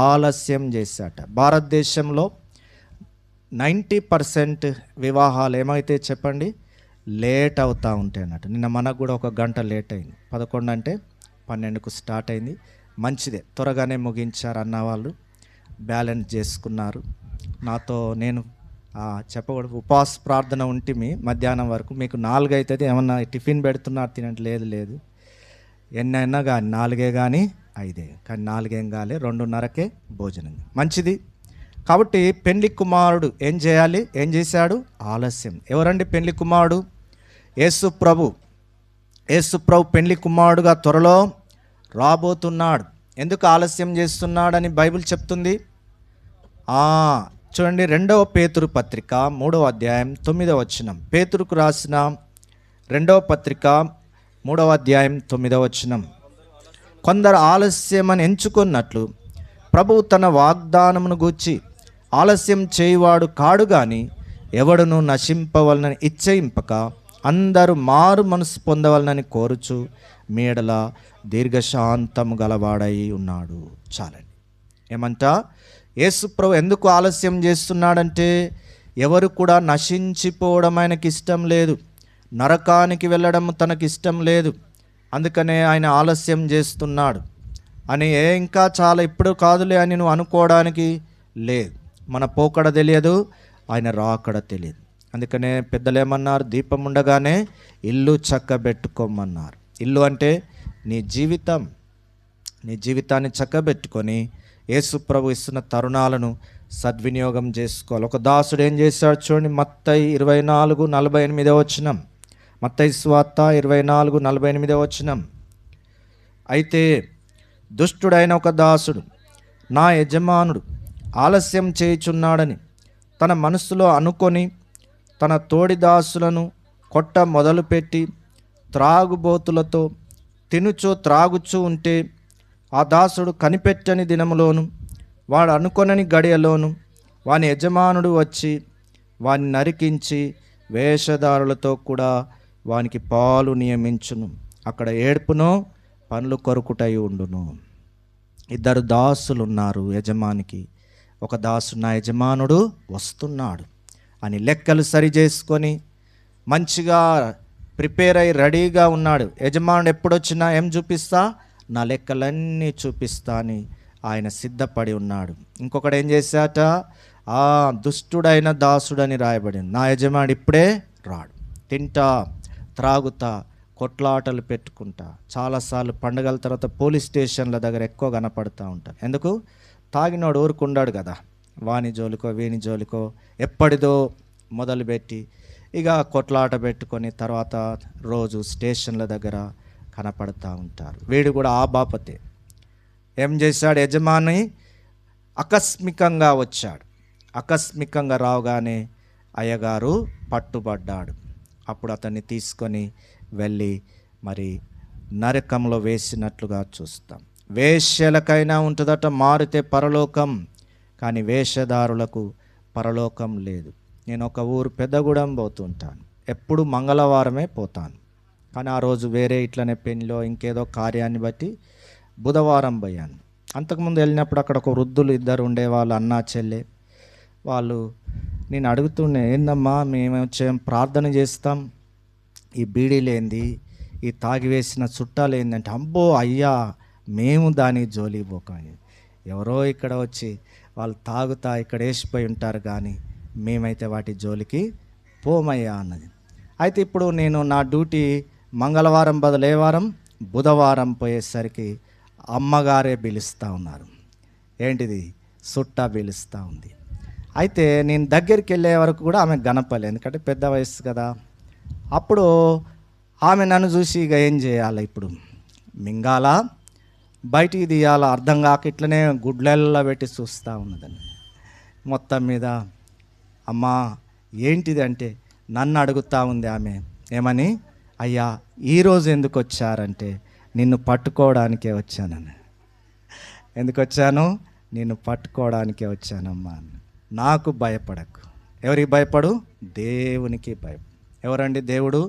Speaker 2: ఆలస్యం చేశాట. భారతదేశంలో 90% వివాహాలు ఏమైతే చెప్పండి, లేట్ అవుతూ ఉంటాయి అన్నట్టు. నిన్న మనకు కూడా 1 గంట లేట్ అయింది. 11 అంటే 12కు స్టార్ట్ అయింది. మంచిదే, త్వరగానే ముగించారు అన్నవాళ్ళు, బ్యాలెన్స్ చేసుకున్నారు. నాతో నేను చెప్పకూడదు, ఉపవాస ప్రార్థన ఉంటిమి మధ్యాహ్నం వరకు. మీకు 4 అవుతుంది, ఏమన్నా టిఫిన్ పెడుతున్నారు తినండి, లేదు ఎన్నైనా కానీ 4 కానీ 5, కానీ 4 ఏం కాలే, 2:30కే భోజనం. మంచిది. కాబట్టి పెళ్లి కుమారుడు ఏం చేయాలి? ఏం చేశాడు? ఆలస్యం. ఎవరండి పెళ్లి కుమారుడు? యేసు ప్రభు పెళ్లి కుమారుడుగా త్వరలో రాబోతున్నాడు. ఎందుకు ఆలస్యం చేస్తున్నాడని బైబిల్ చెప్తుంది. చూడండి, 2వ పేతురు పత్రిక 3వ అధ్యాయం 9వ వచనం. పేతురుకు రాసిన 2వ పత్రిక 3వ అధ్యాయం 9వ వచనం. కొందరు ఆలస్యమని ఎంచుకున్నట్లు ప్రభువు తన వాగ్దానమును గూర్చి ఆలస్యం చేయువాడు కాడు గాని ఎవడును నశింపవలనని ఇచ్చయింపక అందరూ మారు మనసు పొందవలనని కోరుచు మీడల దీర్ఘశాంతము గలవాడై ఉన్నాడు. చాలండి. ఏమంట? యేసు ప్రభు ఎందుకు ఆలస్యం చేస్తున్నాడంటే, ఎవరు కూడా నశించిపోవడం ఆయనకి ఇష్టం లేదు, నరకానికి వెళ్ళడం తనకి ఇష్టం లేదు. అందుకనే ఆయన ఆలస్యం చేస్తున్నాడు అని ఇంకా చాలా ఇప్పుడు కాదులే అని నువ్వు అనుకోవడానికి లేదు. మన పోకడ తెలియదు, ఆయన రాకడ తెలియదు. అందుకనే పెద్దలు ఏమన్నారు? దీపం ఉండగానే ఇల్లు చక్కబెట్టుకోమన్నారు. ఇల్లు అంటే నీ జీవితాన్ని చక్కబెట్టుకొని యేసు ప్రభు ఇస్తున్న తరుణాలను సద్వినియోగం చేసుకోవాలి. ఒక దాసుడు ఏం చేశాడు చూడండి, మత్తయి 24:48 వచనం. మత్తయి సువార్త 24:48 వచనం. అయితే దుష్టుడైన ఒక దాసుడు నా యజమానుడు ఆలస్యం చేయుచున్నాడని తన మనస్సులో అనుకొని తన తోడి దాసులను కొట్ట మొదలుపెట్టి త్రాగుబోతులతో తినుచో త్రాగుచూ ఉంటే ఆ దాసుడు కనిపెట్టని దినములోను వాడు అనుకొనని గడియలోను వాని యజమానుడు వచ్చి వాని నరికించి వేషధారులతో కూడా వానికి పాలు నియమించును. అక్కడ ఏడ్పును పండ్లు కొరుకుటై ఉండును. 2 దాసులు ఉన్నారు యజమానికి. ఒక దాసు నా యజమానుడు వస్తున్నాడు అని లెక్కలు సరి చేసుకొని మంచిగా ప్రిపేర్ అయ్యి రెడీగా ఉన్నాడు. యజమానుడు ఎప్పుడొచ్చినా ఏం చూపిస్తా? నా లెక్కలన్నీ చూపిస్తా అని ఆయన సిద్ధపడి ఉన్నాడు. ఇంకొకడు ఏం చేశాట? దుష్టుడైన దాసుడని రాయబడింది. నా యజమానుడు ఇప్పుడే రాడు, తింటా త్రాగుతా కొట్లాటలు పెట్టుకుంటా. చాలాసార్లు పండుగల తర్వాత పోలీస్ స్టేషన్ల దగ్గర ఎక్కువ కనపడుతూ ఉంటారు. ఎందుకు? తాగినోడు ఊరుకుండాడు కదా, వాని జోలికో వీని జోలికో ఎప్పటిదో మొదలుపెట్టి ఇక కొట్లాట పెట్టుకొని తర్వాత రోజు స్టేషన్ల దగ్గర కనపడుతూ ఉంటారు. వీడు కూడా ఆ బాపతే ఏం చేశాడు? యజమాని ఆకస్మికంగా వచ్చాడు. ఆకస్మికంగా రావగానే అయ్యగారు పట్టుబడ్డాడు. అప్పుడు అతన్ని తీసుకొని వెళ్ళి మరి నరకంలో వేసినట్లుగా చూస్తాం. వేశ్యలకైనా ఉంటుందట మారితే పరలోకం, కానీ వేషధారులకు పరలోకం లేదు. నేను ఒక ఊరు పెద్దగూడెం పోతుంటాను, ఎప్పుడు మంగళవారమే పోతాను. కానీ ఆ రోజు వేరే ఇట్లనే పెళ్ళిలో ఇంకేదో కార్యాన్ని బట్టి బుధవారం పోయాను. అంతకుముందు వెళ్ళినప్పుడు అక్కడ ఒక వృద్ధులు ఇద్దరు ఉండేవాళ్ళు, అన్నా చెల్లె. వాళ్ళు నేను అడుగుతుండే, ఏందమ్మా మేము వచ్చేం ప్రార్థన చేస్తాం, ఈ బీడీలేంది, ఈ తాగివేసిన చుట్టాలు ఏంటంటే, అబ్బో అయ్యా మేము దాని జోలికి పోకాని, ఎవరో ఇక్కడ వచ్చి వాళ్ళు తాగుతా ఇక్కడ వేసిపోయి ఉంటారు, కానీ మేమైతే వాటి జోలికి పోమయ్యా అన్నది. అయితే ఇప్పుడు నేను నా డ్యూటీ మంగళవారం బదులు ఏ వారం, బుధవారం పోయేసరికి అమ్మగారే పిలుస్తూ ఉన్నారు. ఏంటిది, సుట్టా పిలుస్తూ ఉంది. అయితే నేను దగ్గరికి వెళ్ళే వరకు కూడా ఆమె గనపలే, ఎందుకంటే పెద్ద వయసు కదా. అప్పుడు ఆమె నన్ను చూసి ఇక ఏం చేయాలి, ఇప్పుడు మింగాలా బయటికి తీయాలా అర్థం కాక ఇట్లనే గుడ్లల్లో పెట్టి చూస్తూ ఉన్నదని. మొత్తం మీద అమ్మా ఏంటిది అంటే నన్ను అడుగుతూ ఉంది ఆమె, ఏమని, అయ్యా ఈరోజు ఎందుకు వచ్చారంటే, నిన్ను పట్టుకోవడానికే వచ్చానని. ఎందుకు వచ్చాను, నిన్ను పట్టుకోవడానికే వచ్చానమ్మా. నాకు భయపడకు. ఎవరికి భయపడు, దేవునికి భయపడు. ఎవరండి దేవుడు?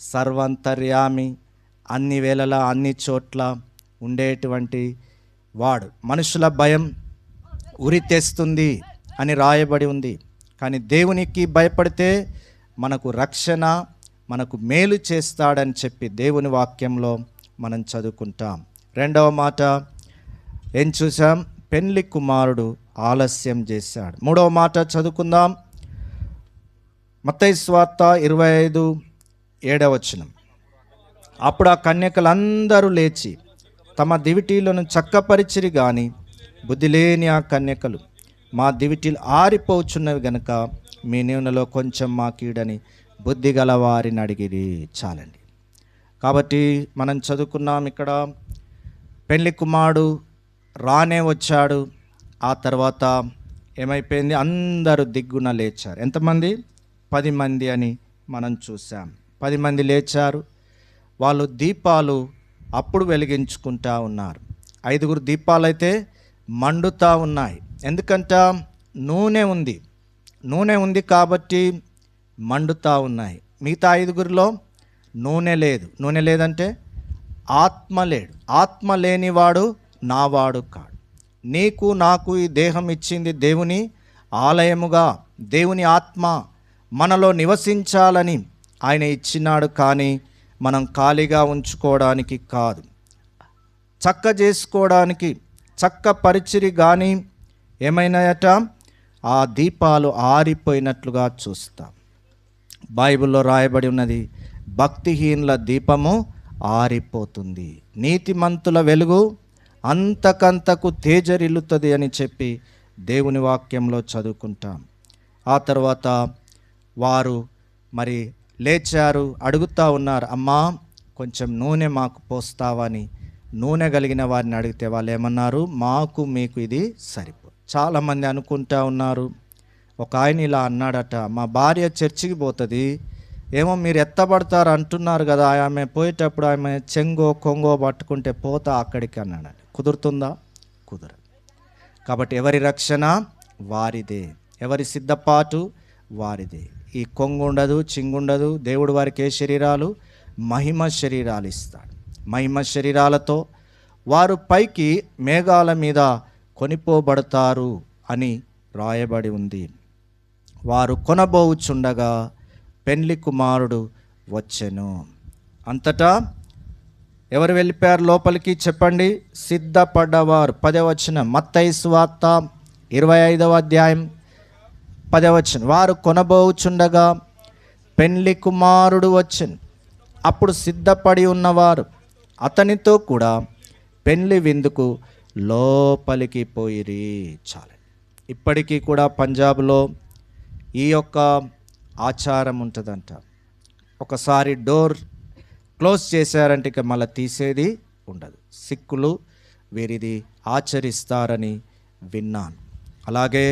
Speaker 2: సర్వంతర్యామి, అన్ని వేళలా అన్ని చోట్ల ఉండేటువంటి వాడు. మనుషుల భయం ఉరి తెస్తుంది అని రాయబడి ఉంది, కానీ దేవునికి భయపడితే మనకు రక్షణ, మనకు మేలు చేస్తాడని చెప్పి దేవుని వాక్యంలో మనం చదువుకుంటాం. రెండవ మాట ఏం చూసాం, పెండ్లి కుమారుడు ఆలస్యం చేశాడు. మూడవ మాట చదువుకుందాం, మత్తయి సువార్త 25:7. అప్పుడు ఆ కన్యకలందరూ లేచి తమ దివిటీలను చక్కపరిచిరి, గాని బుద్ధి లేని ఆ కన్యకలు, మా దివిటీలు ఆరిపోచున్నవి గనుక మీ నూనెలో కొంచెం మాకీడని బుద్ధి గల వారిని అడిగిరి. చాలండి. కాబట్టి మనం చదువుకున్నాం ఇక్కడ, పెళ్లి కుమారుడు రానే వచ్చాడు. ఆ తర్వాత ఏమైపోయింది, అందరూ దిగ్గున లేచారు. ఎంతమంది? 10 మంది అని మనం చూసాం. 10 మంది లేచారు. వాళ్ళు దీపాలు అప్పుడు వెలిగించుకుంటా ఉన్నారు. 5 దీపాలైతే మండుతూ ఉన్నాయి. ఎందుకంట నూనె ఉంది కాబట్టి మండుతూ ఉన్నాయి. మిగతా 5లో నూనె లేదు. నూనె లేదంటే ఆత్మ లేడు. ఆత్మ లేనివాడు నావాడు కాడు. నీకు నాకు ఈ దేహం ఇచ్చింది దేవుని ఆలయముగా, దేవుని ఆత్మ మనలో నివసించాలని ఆయన ఇచ్చినాడు, కానీ మనం ఖాళీగా ఉంచుకోవడానికి కాదు, చక్క చేసుకోవడానికి, చక్క పరిచిరి. కానీ ఏమైనాయట, ఆ దీపాలు ఆరిపోయినట్లుగా చూస్తాం. బైబిల్లో రాయబడి ఉన్నది, భక్తిహీనుల దీపము ఆరిపోతుంది, నీతిమంతుల వెలుగు అంతకంతకు తేజరిల్లుతుంది అని చెప్పి దేవుని వాక్యంలో చదువుకుంటాం. ఆ తర్వాత వారు మరి లేచారు, అడుగుతూ ఉన్నారు, అమ్మా కొంచెం నూనె మాకు పోస్తావని. నూనె కలిగిన వారిని అడిగితే వాళ్ళు ఏమన్నారు, మాకు మీకు ఇది సరిపో. చాలామంది అనుకుంటా ఉన్నారు, ఒక ఆయన ఇలా అన్నాడట, మా భార్య చర్చికి పోతుంది, ఏమో మీరు ఎత్తబడతారు అంటున్నారు కదా, ఆమె పోయేటప్పుడు ఆమె చెంగో కొంగో పట్టుకుంటే పోతా అక్కడికి అన్నాడు. కుదురుతుందా? కుదరదు. కాబట్టి ఎవరి రక్షణ వారిదే, ఎవరి సిద్ధపాటు వారిదే. ఈ కొంగు ఉండదు, చింగుండదు. దేవుడు వారికి ఏ శరీరాలు? మహిమ శరీరాలు ఇస్తాడు. మహిమ శరీరాలతో వారు పైకి మేఘాల మీద కొనిపోబడతారు అని రాయబడి ఉంది. వారు కొనబోచుండగా పెండ్లి కుమారుడు వచ్చెను. అంతటా ఎవరు వెళ్ళిపోయారు లోపలికి చెప్పండి? సిద్ధపడ్డవారు. 10వ వచనం, మత్తయి సువార్త 25వ అధ్యాయం 10వ వచనం. వారు కొనబోచుండగా పెండ్లి కుమారుడు వచ్చెను. అప్పుడు సిద్ధపడి ఉన్నవారు అతనితో కూడా పెండ్లి విందుకు లోపలికి పోయిరి. చాలు. ఇప్పటికీ కూడా పంజాబ్లో ఈ యొక్క ఆచారం ఉంటుందంట. ఒకసారి డోర్ క్లోజ్ చేశారంటే ఇక మళ్ళీ తీసేది ఉండదు. సిక్కులు వీరిది ఆచరిస్తారని విన్నాను. అలాగే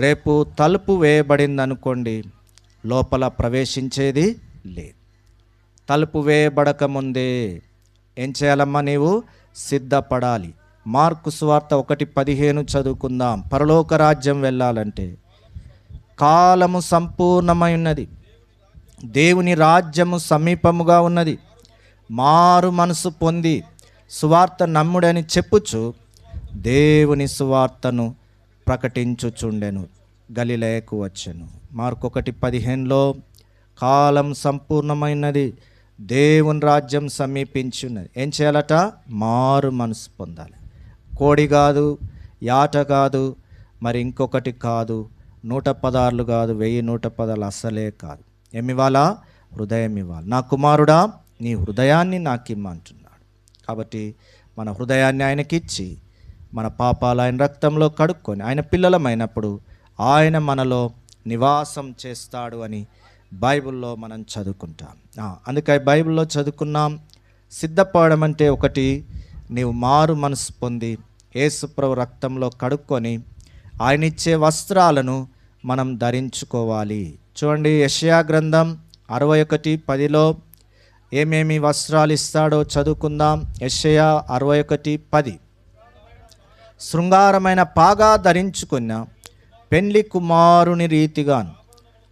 Speaker 2: రేపు తలుపు వేయబడింది అనుకోండి, లోపల ప్రవేశించేది లేదు. తలుపు వేయబడక ముందే ఏం చేయాలమ్మా? నీవు సిద్ధపడాలి. మార్కు సువార్త 1:15 చదువుకుందాం. పరలోక రాజ్యం వెళ్ళాలంటే కాలము సంపూర్ణమై ఉన్నది, దేవుని రాజ్యము సమీపముగా ఉన్నది, మారు మనసు పొంది సువార్త నమ్ముడని చెప్పుచు దేవుని సువార్తను ప్రకటించుచుండెను, గలిలయకు వచ్చెను. మార్కు 1:15లో కాలం సంపూర్ణమైనది, దేవుని రాజ్యం సమీపించున్నది. ఏం చేయాలట? మారు మనసు పొందాలి. కోడి కాదు, యాట కాదు, మరి ఇంకొకటి కాదు, 116 కాదు, 1110 అసలే కాదు. ఏమివ్వాలా? హృదయం ఇవ్వాలి. నా కుమారుడా, నీ హృదయాన్ని నాకు ఇమ్మంటున్నాడు. కాబట్టి మన హృదయాన్ని ఆయనకిచ్చి మన పాపాలు ఆయన రక్తంలో కడుక్కొని ఆయన పిల్లలమైనప్పుడు ఆయన మనలో నివాసం చేస్తాడు అని బైబిల్లో మనం చదువుకుంటాం. అందుకే బైబిల్లో చదువుకున్నాం. సిద్ధపడడం అంటే ఒకటి, నీవు మారు మనసు పొంది యేసుప్రభు రక్తంలో కడుక్కొని ఆయన ఇచ్చే వస్త్రాలను మనం ధరించుకోవాలి. చూడండి, యెషయా గ్రంథం 61:10లో ఏమేమి వస్త్రాలు ఇస్తాడో చదువుకుందాం. యెషయా 61:10, శృంగారమైన పాగా ధరించుకున్న పెండ్లి కుమారుని రీతిగాను,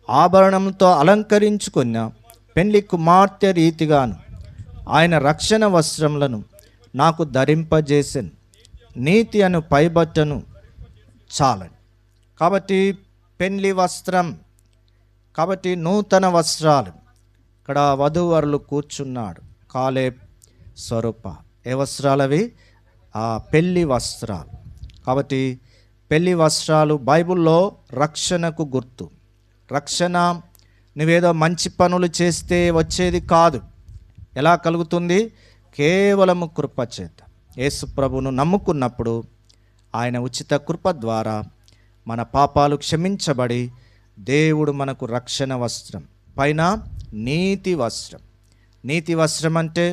Speaker 2: ఆభరణంతో అలంకరించుకున్న పెండ్లి కుమార్తె రీతిగాను ఆయన రక్షణ వస్త్రములను నాకు ధరింపజేసెను, నీతి అను పైబట్టను చాలని. కాబట్టి పెండ్లి వస్త్రం, కాబట్టి నూతన వస్త్రాలు. ఇక్కడ వధూవరులు కూర్చున్నాడు, కాలేబ్, స్వరూప. ఏ వస్త్రాలవి? పెళ్లి వస్త్రాలు. కాబట్టి పెళ్లి వస్త్రాలు బైబిల్లో రక్షణకు గుర్తు. రక్షణ నువ్వేదో మంచి పనులు చేస్తే వచ్చేది కాదు. ఎలా కలుగుతుంది? కేవలము కృప చేత. యేసు ప్రభువును నమ్ముకున్నప్పుడు ఆయన ఉచిత కృప ద్వారా మన పాపాలు క్షమించబడి దేవుడు మనకు రక్షణ వస్త్రం, పైన నీతి వస్త్రం. నీతి వస్త్రం అంటే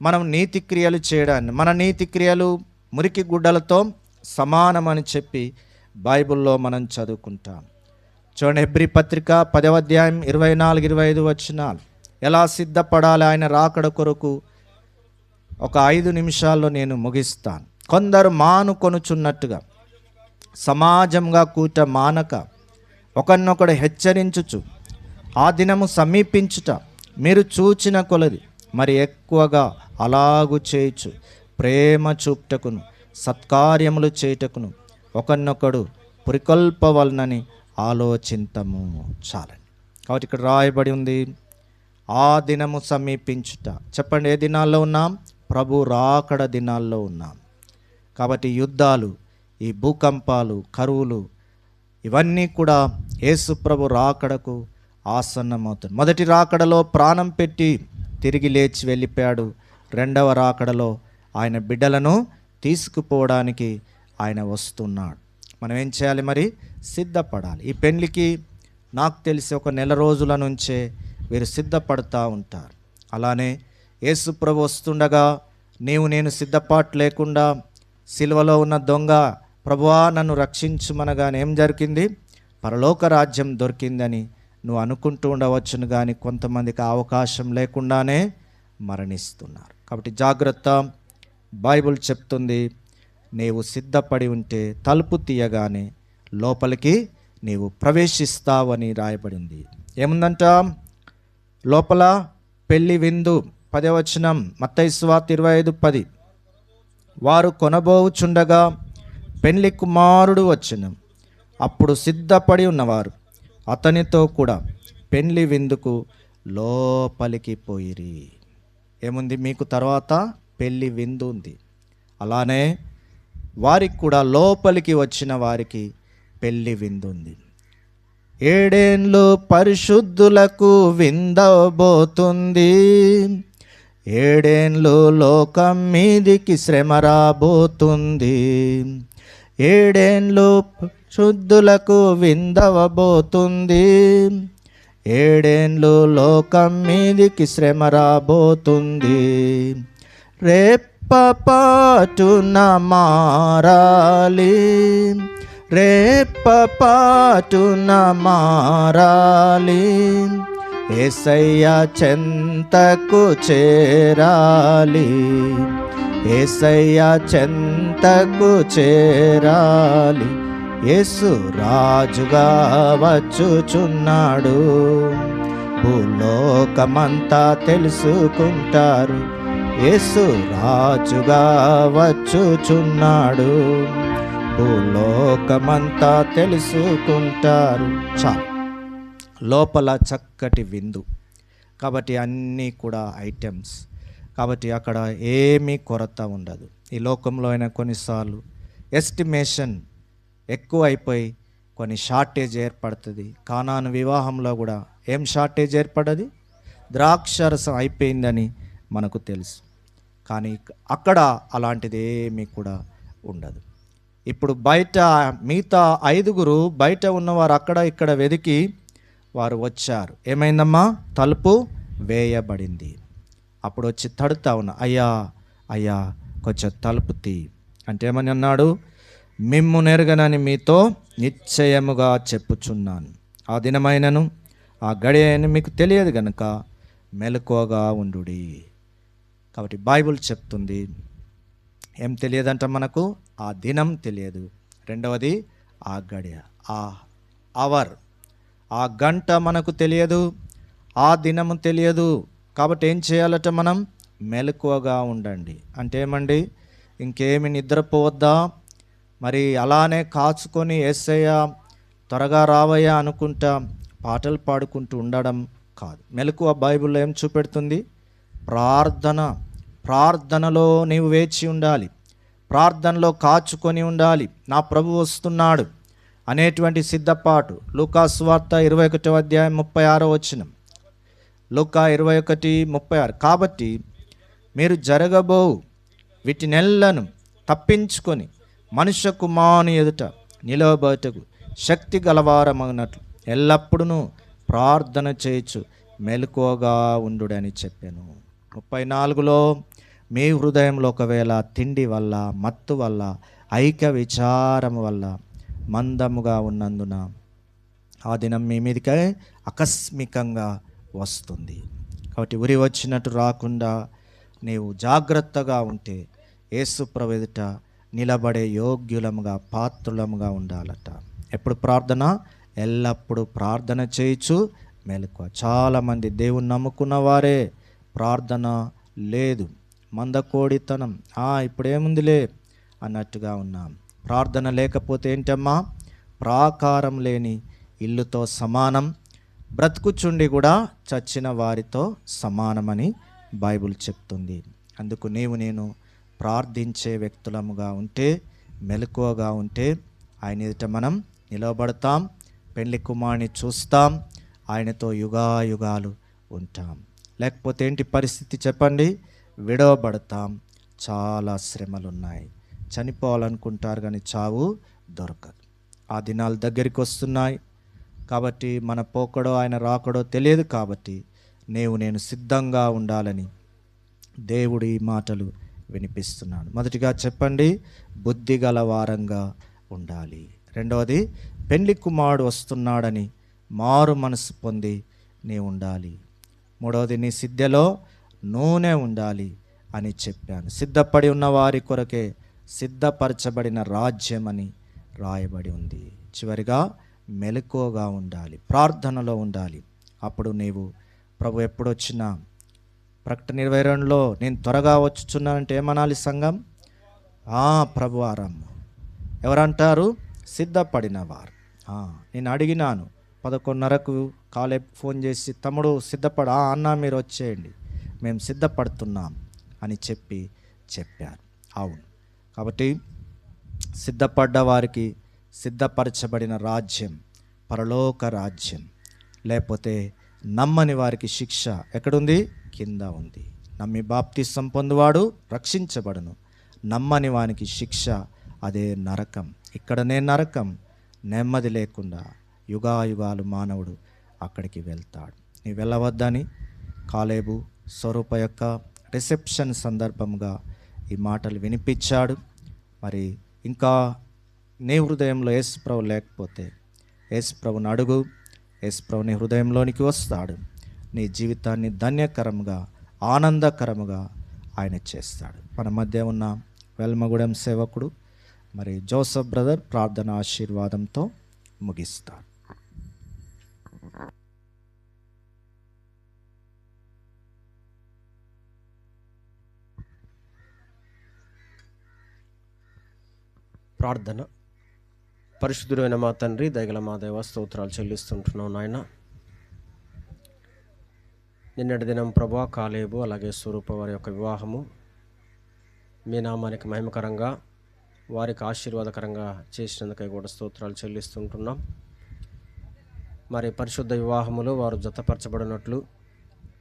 Speaker 2: మనం నీతి క్రియలు చేయడాన్ని, మన నీతి క్రియలు మురికి గుడ్డలతో సమానమని చెప్పి బైబిల్లో మనం చదువుకుంటాం. చూడండి, హెబ్రీ పత్రిక 10వ అధ్యాయం 24-25 వచనాలు. ఎలా సిద్ధపడాలి ఆయన రాకడ కొరకు ఒక 5 నిమిషాల్లో నేను ముగిస్తాను. కొందరు మానుకొనుచున్నట్టుగా సమాజంగా కూట మానక ఒకరినొకడు హెచ్చరించుచు ఆ దినము సమీపించుట మీరు చూచిన కొలది మరి ఎక్కువగా అలాగు చేయుచు ప్రేమ చూపుటకును సత్కార్యములు చేయుటకును ఒకరినొకడు పురికొల్పవలనని ఆలోచింతము. చాలండి. కాబట్టి ఇక్కడ రాయబడి ఉంది, ఆ దినము సమీపించుట. చెప్పండి, ఏ దినాల్లో ఉన్నాం? ప్రభు రాకడ దినాల్లో ఉన్నాం. కాబట్టి యుద్ధాలు, ఈ భూకంపాలు, కరువులు, ఇవన్నీ కూడా యేసు ప్రభు రాకడకు ఆసన్నమవుతుంది. మొదటి రాకడలో ప్రాణం పెట్టి తిరిగి లేచి వెళ్ళిపోయాడు. రెండవ రాకడలో ఆయన బిడ్డలను తీసుకుపోవడానికి ఆయన వస్తున్నాడు. మనం ఏం చేయాలి మరి? సిద్ధపడాలి. ఈ పెళ్లికి నాకు తెలిసి ఒక నెల రోజుల నుంచే వీరు సిద్ధపడుతూ ఉంటారు. అలానే యేసు ప్రభు వస్తుండగా నేను సిద్ధపాటు లేకుండా సిలువలో ఉన్న దొంగ ప్రభువా నన్ను రక్షించుమనగానే ఏం జరిగింది? పరలోక రాజ్యం దొరికిందని నువ్వు అనుకుంటూ ఉండవచ్చును, కానీ కొంతమందికి అవకాశం లేకుండానే మరణిస్తున్నారు. కాబట్టి జాగ్రత్త. బైబిల్ చెప్తుంది, నీవు సిద్ధపడి ఉంటే తలుపు తీయగానే లోపలికి నీవు ప్రవేశిస్తావని రాయబడింది. ఏముందంట? లోపల పెళ్లి విందు. 10వ వచనం, మత్తయి సువార్త 25:10, వారు కొనబోచుండగా పెళ్లి కుమారుడు వచ్చెను. అప్పుడు సిద్ధపడి ఉన్నవారు అతనితో కూడా పెళ్లి విందుకు లోపలికి పోయిరి. ఏముంది? మీకు తర్వాత పెళ్లి విందు ఉంది. అలానే వారికి కూడా లోపలికి వచ్చిన వారికి పెళ్లి విందు ఉంది. 7 ఏండ్లు పరిశుద్ధులకు విందబోతుంది, 7 ఏండ్లు లోకం మీదికి శ్రమ రాబోతుంది, 7 ఏండ్లు శుద్ధులకు విందవబోతుంది, 7 ఏండ్లు లోకం మీదికి శ్రమ రాబోతుంది. రెప్పపాటున మారాలి, రేపపాటున మారాలి, యేసయ్య చెంతకు చేరాలి, యేసయ్య చెంతకు చేరాలి. యేసు రాజుగా వచ్చుచున్నాడు, భూలోకమంతా తెలుసుకుంటారు. యేసు రాజుగా వచ్చుచున్నాడు, భూలోకమంతా తెలుసుకుంటారు. చాలు, లోపల చక్కటి విందు. కాబట్టి అన్నీ కూడా ఐటమ్స్. కాబట్టి అక్కడ ఏమీ కొరత ఉండదు. ఈ లోకంలో అయినా కొన్నిసార్లు ఎస్టిమేషన్ ఎక్కువ అయిపోయి కొన్ని షార్టేజ్ ఏర్పడుతుంది. కానాను వివాహంలో కూడా ఏం షార్టేజ్ ఏర్పడ్డది? ద్రాక్షరసం అయిపోయిందని మనకు తెలుసు. కానీ అక్కడ అలాంటిది ఏమీ కూడా ఉండదు. ఇప్పుడు బయట మిగతా 5 బయట ఉన్నవారు అక్కడ ఇక్కడ వెతికి వారు వచ్చారు. ఏమైందమ్మా? తలుపు వేయబడింది. అప్పుడు వచ్చి తడుతా ఉన్నా, అయ్యా అయ్యా కొంచెం తలుపు తీ అంటే ఏమని అన్నాడు? మిమ్ము నెరగనని మీతో నిశ్చయముగా చెప్పుచున్నాను, ఆ దినమైనను ఆ గడియను మీకు తెలియదు గనుక మెలకువగా ఉండుడి. కాబట్టి బైబిల్ చెప్తుంది ఏం తెలియదంట మనకు? ఆ దినం తెలియదు. రెండవది ఆ గడియ, ఆ అవర్, ఆ గంట మనకు తెలియదు, ఆ దినము తెలియదు. కాబట్టి ఏం చేయాలట? మనం మెలకువగా ఉండండి. అంటే ఏమండి? ఇంకేమి నిద్రపోవద్దా? మరి అలానే కాచుకొని యేసయ్య త్వరగా రావయ్యా అనుకుంటా పాటలు పాడుకుంటూ ఉండడం కాదు. మెలకువ బైబిల్లో ఏం చూపెడుతుంది? ప్రార్థన. ప్రార్థనలో నీవు వేచి ఉండాలి, ప్రార్థనలో కాచుకొని ఉండాలి. నా ప్రభు వస్తున్నాడు అనేటువంటి సిద్ధపాటు. లూకా సువార్త 21వ అధ్యాయం 36వ వచనం. లూకా 21:36. కాబట్టి మీరు జరగబోవు వీటినెల్లను తప్పించుకొని మనుష్య కుమారుని ఎదుట నిలవబోటకు శక్తి గలవారమగినట్లు ఎల్లప్పుడూ ప్రార్థన చేయొచ్చు మెలకువగా ఉండుడని చెప్పాను. 34లో మీ హృదయంలో ఒకవేళ తిండి వల్ల, మత్తు వల్ల, ఐక్య విచారం వల్ల మందముగా ఉన్నందున ఆ దినం మీ మీదకే ఆకస్మికంగా వస్తుంది. కాబట్టి ఉరి వచ్చినట్టు రాకుండా నీవు జాగ్రత్తగా ఉంటే యేసు ప్రభు ఎదుట నిలబడే యోగ్యులముగా, పాత్రులముగా ఉండాలట. ఎప్పుడు ప్రార్థన? ఎల్లప్పుడూ ప్రార్థన చేయొచ్చు మెలకువ. చాలామంది దేవుని నమ్ముకున్న వారే ప్రార్థన లేదు, మందకోడితనం, ఇప్పుడేముందిలే అన్నట్టుగా ఉన్నాం. ప్రార్థన లేకపోతే ఏంటమ్మా? ప్రాకారం లేని ఇల్లుతో సమానం, బ్రతుకుచుండి కూడా చచ్చిన వారితో సమానమని బైబిల్ చెప్తుంది. అందుకు నేను ప్రార్థించే వ్యక్తులముగా ఉంటే, మెలకువగా ఉంటే ఆయన ఎదుట మనం నిలవబడతాం, పెళ్లి కుమారుని చూస్తాం, ఆయనతో యుగాయుగాలు ఉంటాం. లేకపోతే ఏంటి పరిస్థితి చెప్పండి? విడవబడతాం. చాలా శ్రమలు ఉన్నాయి. చనిపోవాలనుకుంటారు కానీ చావు దొరకదు. ఆ దినాలు దగ్గరికి వస్తున్నాయి. కాబట్టి మన పోకడో ఆయన రాకడో తెలియదు. కాబట్టి నేను సిద్ధంగా ఉండాలని దేవుడు ఈ మాటలు వినిపిస్తున్నాడు. మొదటిగా చెప్పండి, బుద్ధి గల వారంగా ఉండాలి. రెండవది, పెండ్లి కుమారుడు వస్తున్నాడని మారు మనసు పొంది నీ ఉండాలి. మూడవది, నీ సిద్ధలో నూనె ఉండాలి అని చెప్పాను. సిద్ధపడి ఉన్న వారి కొరకే సిద్ధపరచబడిన రాజ్యం అని రాయబడి ఉంది. చివరిగా మెలకువగా ఉండాలి, ప్రార్థనలో ఉండాలి. అప్పుడు నీవు ప్రభు ఎప్పుడొచ్చినా, ప్రకటన 22లో నేను త్వరగా వచ్చుచున్నానంటే ఏమనాలి సంఘం? ప్రభు ఆరాము. ఎవరంటారు? సిద్ధపడిన వారు. నేను అడిగినాను 11:30కు కాలేబ్ ఫోన్ చేసి, తమ్ముడు సిద్ధపడ అన్న మీరు వచ్చేయండి, మేము సిద్ధపడుతున్నాం అని చెప్పారు. అవును. కాబట్టి సిద్ధపడ్డ వారికి సిద్ధపరచబడిన రాజ్యం పరలోక రాజ్యం. లేకపోతే నమ్మని వారికి శిక్ష ఎక్కడుంది? కింద ఉంది. నమ్మి బాప్తిసం పొందువాడు రక్షించబడును, నమ్మని వానికి శిక్ష, అదే నరకం. ఇక్కడనే నరకం, నెమ్మది లేకుండా యుగాయుగాలు మానవుడు అక్కడికి వెళ్తాడు. నీ వెళ్ళవద్దని కాలేబు స్వరూప యొక్క రిసెప్షన్ సందర్భంగా ఈ మాటలు వినిపించాడు. మరి ఇంకా నీ హృదయంలో యేసు ప్రభు లేకపోతే యేసు ప్రభుని అడుగు. యేసు ప్రభు నీ హృదయంలోనికి వస్తాడు. నీ జీవితాన్ని ధన్యకరంగా, ఆనందకరముగా ఆయన చేస్తాడు. మన మధ్య ఉన్న వెల్మగూడెం సేవకుడు మరి జోసఫ్ బ్రదర్ ప్రార్థన ఆశీర్వాదంతో ముగిస్తారు.
Speaker 5: ప్రార్థన. పరిశుద్ధుడైన మా తండ్రి, దయగల మా దేవ, స్తోత్రాలు చెల్లిస్తుంటున్నాం నాయన. నిన్నటి దినం ప్రభా కాలేబు అలాగే స్వరూప వారి యొక్క వివాహము మీ నామానికి మహిమకరంగా, వారికి ఆశీర్వాదకరంగా చేసినందుకై కూడా స్తోత్రాలు చెల్లిస్తుంటున్నాం. మరి పరిశుద్ధ వివాహములో వారు జతపరచబడినట్లు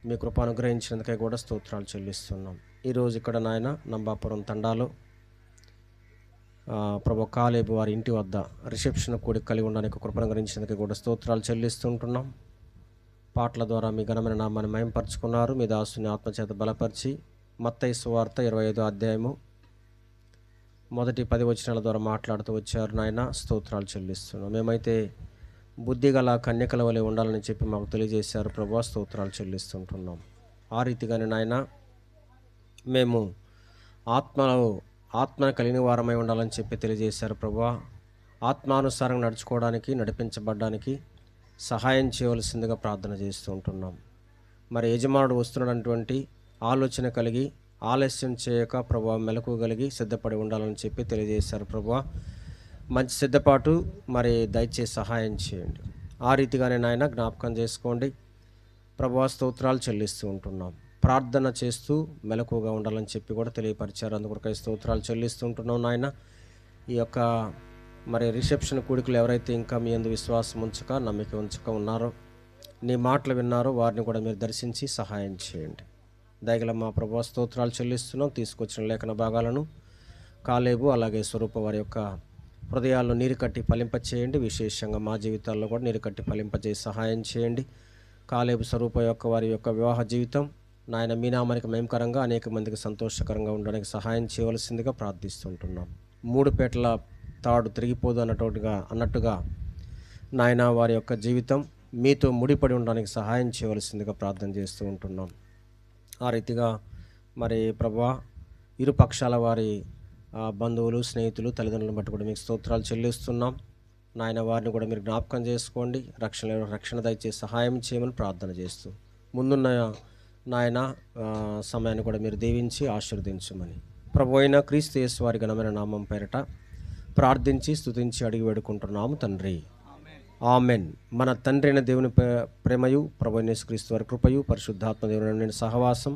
Speaker 5: మీ కృప అనుగ్రహించినందుకై కూడా స్తోత్రాలు చెల్లిస్తున్నాం. ఈరోజు ఇక్కడ నాయన నంబాపురం తండాలో ప్రభు కాలేబు వారి ఇంటి వద్ద రిసెప్షన్ కూడి కలిగి ఉండడానికి కృపను అనుగ్రహించినందుకై కూడా స్తోత్రాలు చెల్లిస్తుంటున్నాం. పాటల ద్వారా మీ ఘనమైన నామాన్ని మహిమపరుచుకున్నారు. మీ దాసుని ఆత్మచేత బలపరిచి మత్తయి సువార్త 25వ అధ్యాయము మొదటి 10 వచనాల ద్వారా మాట్లాడుతూ వచ్చారు నాయన. స్తోత్రాలు చెల్లిస్తున్నాం. మేమైతే బుద్ధిగల కన్యకల వలె ఉండాలని చెప్పి మాకు తెలియజేశారు ప్రభు. స్తోత్రాలు చెల్లిస్తుంటున్నాం. ఆ రీతిగానే నాయన మేము ఆత్మను కలిగిన వారమై ఉండాలని చెప్పి తెలియజేశారు ప్రభు. ఆత్మానుసారంగా నడుచుకోవడానికి, నడిపించబడ్డానికి సహాయం చేయవలసిందిగా ప్రార్థన చేస్తూ ఉంటున్నాం. మరి యజమానుడు వస్తున్నటువంటి ఆలోచన కలిగి ఆలస్యం చేయక ప్రభు మెలకు కలిగి సిద్ధపడి ఉండాలని చెప్పి తెలియజేశారు ప్రభు. మంచి సిద్ధపాటు మరి దయచేసి సహాయం చేయండి. ఆ రీతిగానే నాయన జ్ఞాపకం చేసుకోండి ప్రభు. స్తోత్రాలు చెల్లిస్తూ ఉంటున్నాం. ప్రార్థన చేస్తూ మెలకుగా ఉండాలని చెప్పి కూడా తెలియపరిచారు. అందుకొరకై స్తోత్రాలు చెల్లిస్తూ ఉంటున్నాం నాయన. ఈ యొక్క మరి రిసెప్షన్ కూడికలు ఎవరైతే ఇంకా మీ యందు విశ్వాసం ఉంచక, నమ్మిక ఉంచక ఉన్నారో, నీ మాటలు విన్నారో, వారిని కూడా మీరు దర్శించి సహాయం చేయండి. దయగల మా ప్రభు స్తోత్రాలు చెల్లిస్తున్నాం. తీసుకొచ్చిన లేఖన భాగాలను కాలేబు అలాగే స్వరూప వారి యొక్క హృదయాల్లో నీరు కట్టి ఫలింపచేయండి. విశేషంగా మా జీవితాల్లో కూడా నీరు కట్టి ఫలింపజేసి సహాయం చేయండి. కాలేబు స్వరూప యొక్క వారి యొక్క వివాహ జీవితం నాయన మీ నామానికి మహిమకరంగా, అనేక మందికి సంతోషకరంగా ఉండడానికి సహాయం చేయవలసిందిగా ప్రార్థిస్తుంటున్నాం. 3 పేటల తాడు తిరిగిపోదు అన్నట్టుగా నాయన వారి యొక్క జీవితం మీతో ముడిపడి ఉండడానికి సహాయం చేయవలసిందిగా ప్రార్థన చేస్తూ ఉంటున్నాం. ఆ రీతిగా మరి ప్రభువా ఇరు పక్షాల వారి బంధువులు, స్నేహితులు, తల్లిదండ్రులను బట్టి కూడా మీకు స్తోత్రాలు చెల్లిస్తున్నాం నాయన. వారిని కూడా మీరు జ్ఞాపకం చేసుకోండి. రక్షణ దయచేసి సహాయం చేయమని ప్రార్థన చేస్తూ ముందున్న నాయన సమయాన్ని కూడా మీరు దీవించి ఆశీర్వదించమని ప్రభు అయిన క్రీస్తు యేసు వారి ఘనమైన నామం పేరట ప్రార్థించి స్తుతించి అడిగి వేడుకుంటున్నాము తండ్రి. ఆమెన్. మన తండ్రి అయిన దేవుని ప్రేమయు, ప్రభు అయిన యేసుక్రీస్తు వారి కృపయు, పరిశుద్ధాత్మ దేవుని సహవాసం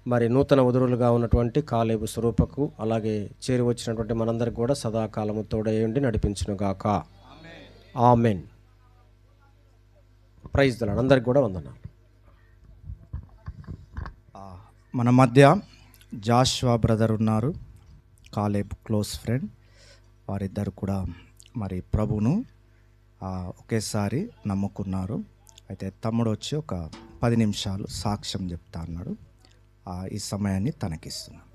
Speaker 5: మరి నూతన వధువులుగా ఉన్నటువంటి కాలేబు స్వరూపకు అలాగే చేరి వచ్చినటువంటి మనందరికి కూడా సదాకాలము తోడేయండి నడిపించునుగాక. ఆమెన్. Praise the Lord. అందరికి కూడా వందనాలు.
Speaker 2: మన మధ్య జాషువా బ్రదర్ ఉన్నారు, కాలేబ్ క్లోజ్ ఫ్రెండ్. వారిద్దరు కూడా మరి ప్రభును ఒకేసారి నమ్ముకున్నారు. అయితే తమ్ముడు వచ్చి ఒక 10 నిమిషాలు సాక్ష్యం చెప్తా అన్నాడు. ఈ సమయాన్ని తనకిస్తున్నాం.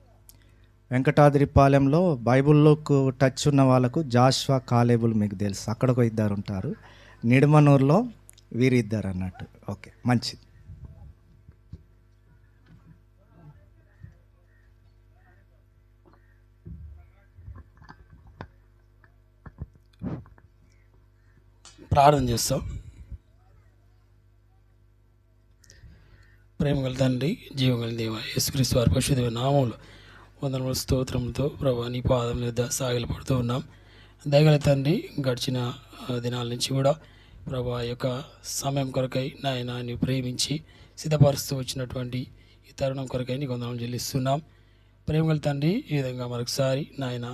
Speaker 2: వెంకటాద్రిపాలెంలో బైబిల్లోకి టచ్ ఉన్న వాళ్ళకు జాషువా, కాలేబులు మీకు తెలుసు. అక్కడ ఒక 2 ఉంటారు. నిడమనూరులో వీరిద్దరు అన్నట్టు. ఓకే, మంచిది.
Speaker 6: ప్రార్థన చేస్తాం. ప్రేమగల తండ్రి, జీవగల దేవ, యేసుక్రీస్తు వారి పరిశుద్ధ నామములో వందనముల స్తోత్రములతో ప్రభు నీ పాదం మీద సాగిలపడుతూ ఉన్నాం. దయగల తండ్రి, గడిచిన దినాల నుంచి కూడా ప్రభు యొక్క సమయం కొరకై నాయన నీ ప్రేమించి సిద్ధపరుస్తూ వచ్చినటువంటి ఈ తరుణం కొరకై నీకు వందనములు చెల్లిస్తున్నాం. ప్రేమగల తండ్రి, ఈ విధంగా మరొకసారి నాయన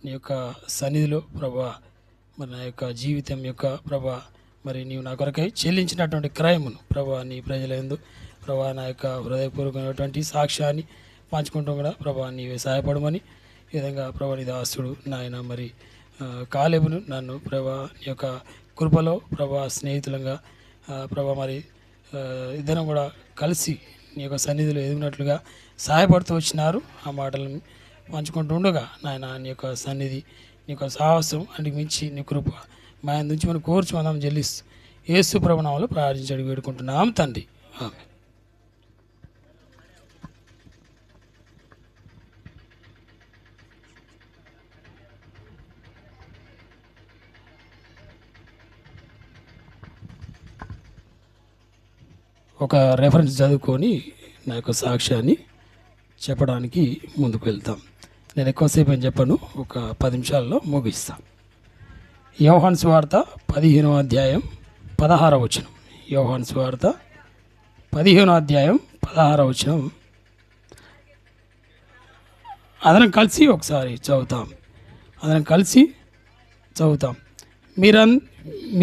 Speaker 6: నీ యొక్క సన్నిధిలో ప్రభా మరి నా యొక్క జీవితం యొక్క ప్రభా మరి నీవు నా కొరకై చెల్లించినటువంటి క్రయమును ప్రభా నీ ప్రజలందు ప్రభా నా యొక్క హృదయపూర్వకమైనటువంటి సాక్ష్యాన్ని పంచుకుంటాం కూడా ప్రభా నీవే సహాయపడమని ఈ విధంగా ప్రభా నీ దాసుడు నాయన మరి కాలేబును నన్ను ప్రభా నీ యొక్క కృపలో ప్రభా స్నేహితులంగా ప్రభా మరి ఇద్దరం కూడా కలిసి నీ యొక్క సన్నిధిలో ఎదిగినట్లుగా సహాయపడుతూ వచ్చినారు. ఆ మాటలను పంచుకుంటూ ఉండగా నాయన నీ యొక్క సన్నిధి నీకు సాహసం అని మించి నీ కృప మా నుంచి మనం కోర్చుకుందాం చెల్లిస్తూ యేసు ప్రభు నామములో ప్రార్థించి వేడుకుంటున్నాం తండ్రి. ఆమేన్. ఒక రెఫరెన్స్ చదువుకొని నా యొక్క సాక్ష్యాన్ని చెప్పడానికి ముందుకు వెళ్తాం. నేను ఎక్కువసేపు ఏం చెప్పను, ఒక 10 నిమిషాల్లో ముగిస్తాను. యోహాను సువార్త 15వ అధ్యాయం 16వ వచనం. యోహాను సువార్త 15వ అధ్యాయం 16వ వచనం. అందరం కలిసి ఒకసారి చదువుతాం.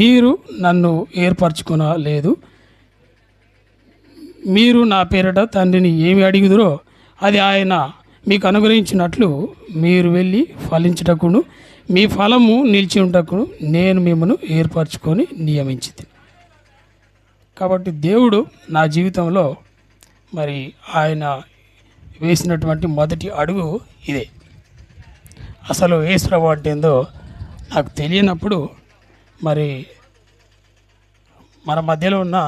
Speaker 6: మీరు నన్ను ఏర్పరచుకొనలేదు, మీరు నా పేరిట తండ్రిని ఏమి అడిగుదురో అది ఆయన మీకు అనుగ్రహించినట్లు మీరు వెళ్ళి ఫలించుటకును మీ ఫలము నిలిచి ఉంటకును నేను మిమ్మల్ని ఏర్పరచుకొని నియమించింది. కాబట్టి దేవుడు నా జీవితంలో మరి ఆయన వేసినటువంటి మొదటి అడుగు ఇదే. అసలు యేసు ప్రభువు అంటే ఏందో నాకు తెలియనప్పుడు మరి మన మధ్యలో ఉన్న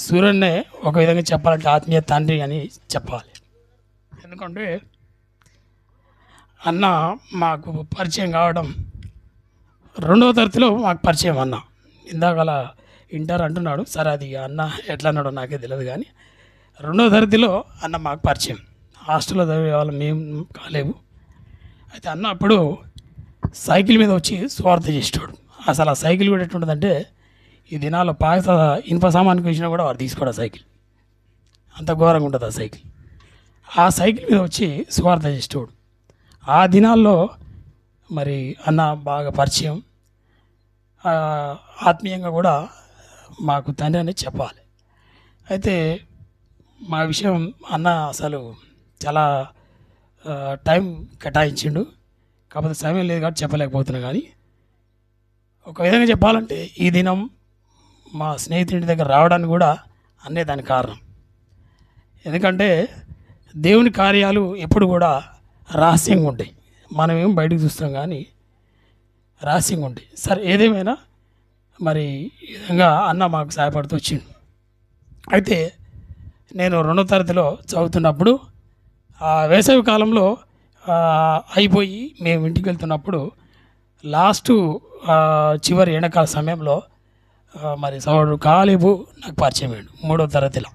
Speaker 6: సూర్యున్నే ఒక విధంగా చెప్పాలంటే ఆత్మీయ తండ్రి అని చెప్పాలి. ఎందుకంటే అన్న మాకు పరిచయం కావడం 2వ తరగతిలో మాకు పరిచయం అన్న. ఇందాకలా ఇంటర్ అంటున్నాడు, సరే అది అన్న ఎట్లా అన్నాడో నాకే తెలియదు, కానీ 2వ తరగతిలో అన్న మాకు పరిచయం. హాస్టల్లో చదివే వాళ్ళం మేము కాలేవు. అయితే అన్న అప్పుడు సైకిల్ మీద వచ్చి స్వార్థ చేసేవాడు. అసలు ఆ సైకిల్ కూడా ఎట్లుంటుందంటే ఈ దినాల్లో పాత ఇనుప సామానికి వచ్చినా కూడా వాడు తీసుకోడు సైకిల్, అంత ఘోరంగా ఉంటుంది ఆ సైకిల్. ఆ సైకిల్ మీద వచ్చి స్వార్థ చేసేవాడు. ఆ దినాల్లో మరి అన్న బాగా పరిచయం, ఆత్మీయంగా కూడా మాకు తండ్రి అని చెప్పాలి. అయితే మా విషయం అన్న అసలు చాలా టైం కేటాయించిండు, కాకపోతే సమయం లేదు కాబట్టి చెప్పలేకపోతున్నా. కానీ ఒక విధంగా చెప్పాలంటే ఈ దినం మా స్నేహితుడి దగ్గర రావడానికి కూడా అన్నే దాని కారణం. ఎందుకంటే దేవుని కార్యాలు ఎప్పుడు కూడా రహస్యంగా ఉంటాయి, మనం ఏం బయటకు చూస్తాం కానీ రహస్యంగా ఉంటాయి. సరే ఏదేమైనా మరి ఈ విధంగా అన్న మాకు సహాయపడుతూ వచ్చిండు. అయితే నేను 2వ తరగతిలో చదువుతున్నప్పుడు వేసవి కాలంలో అయిపోయి మేము ఇంటికి వెళ్తున్నప్పుడు లాస్టు చివరి ఎండాకాల సమయంలో మరి సోదరుడు కాలేబు నాకు పరిచయం అయ్యాడు 3వ తరగతిలో.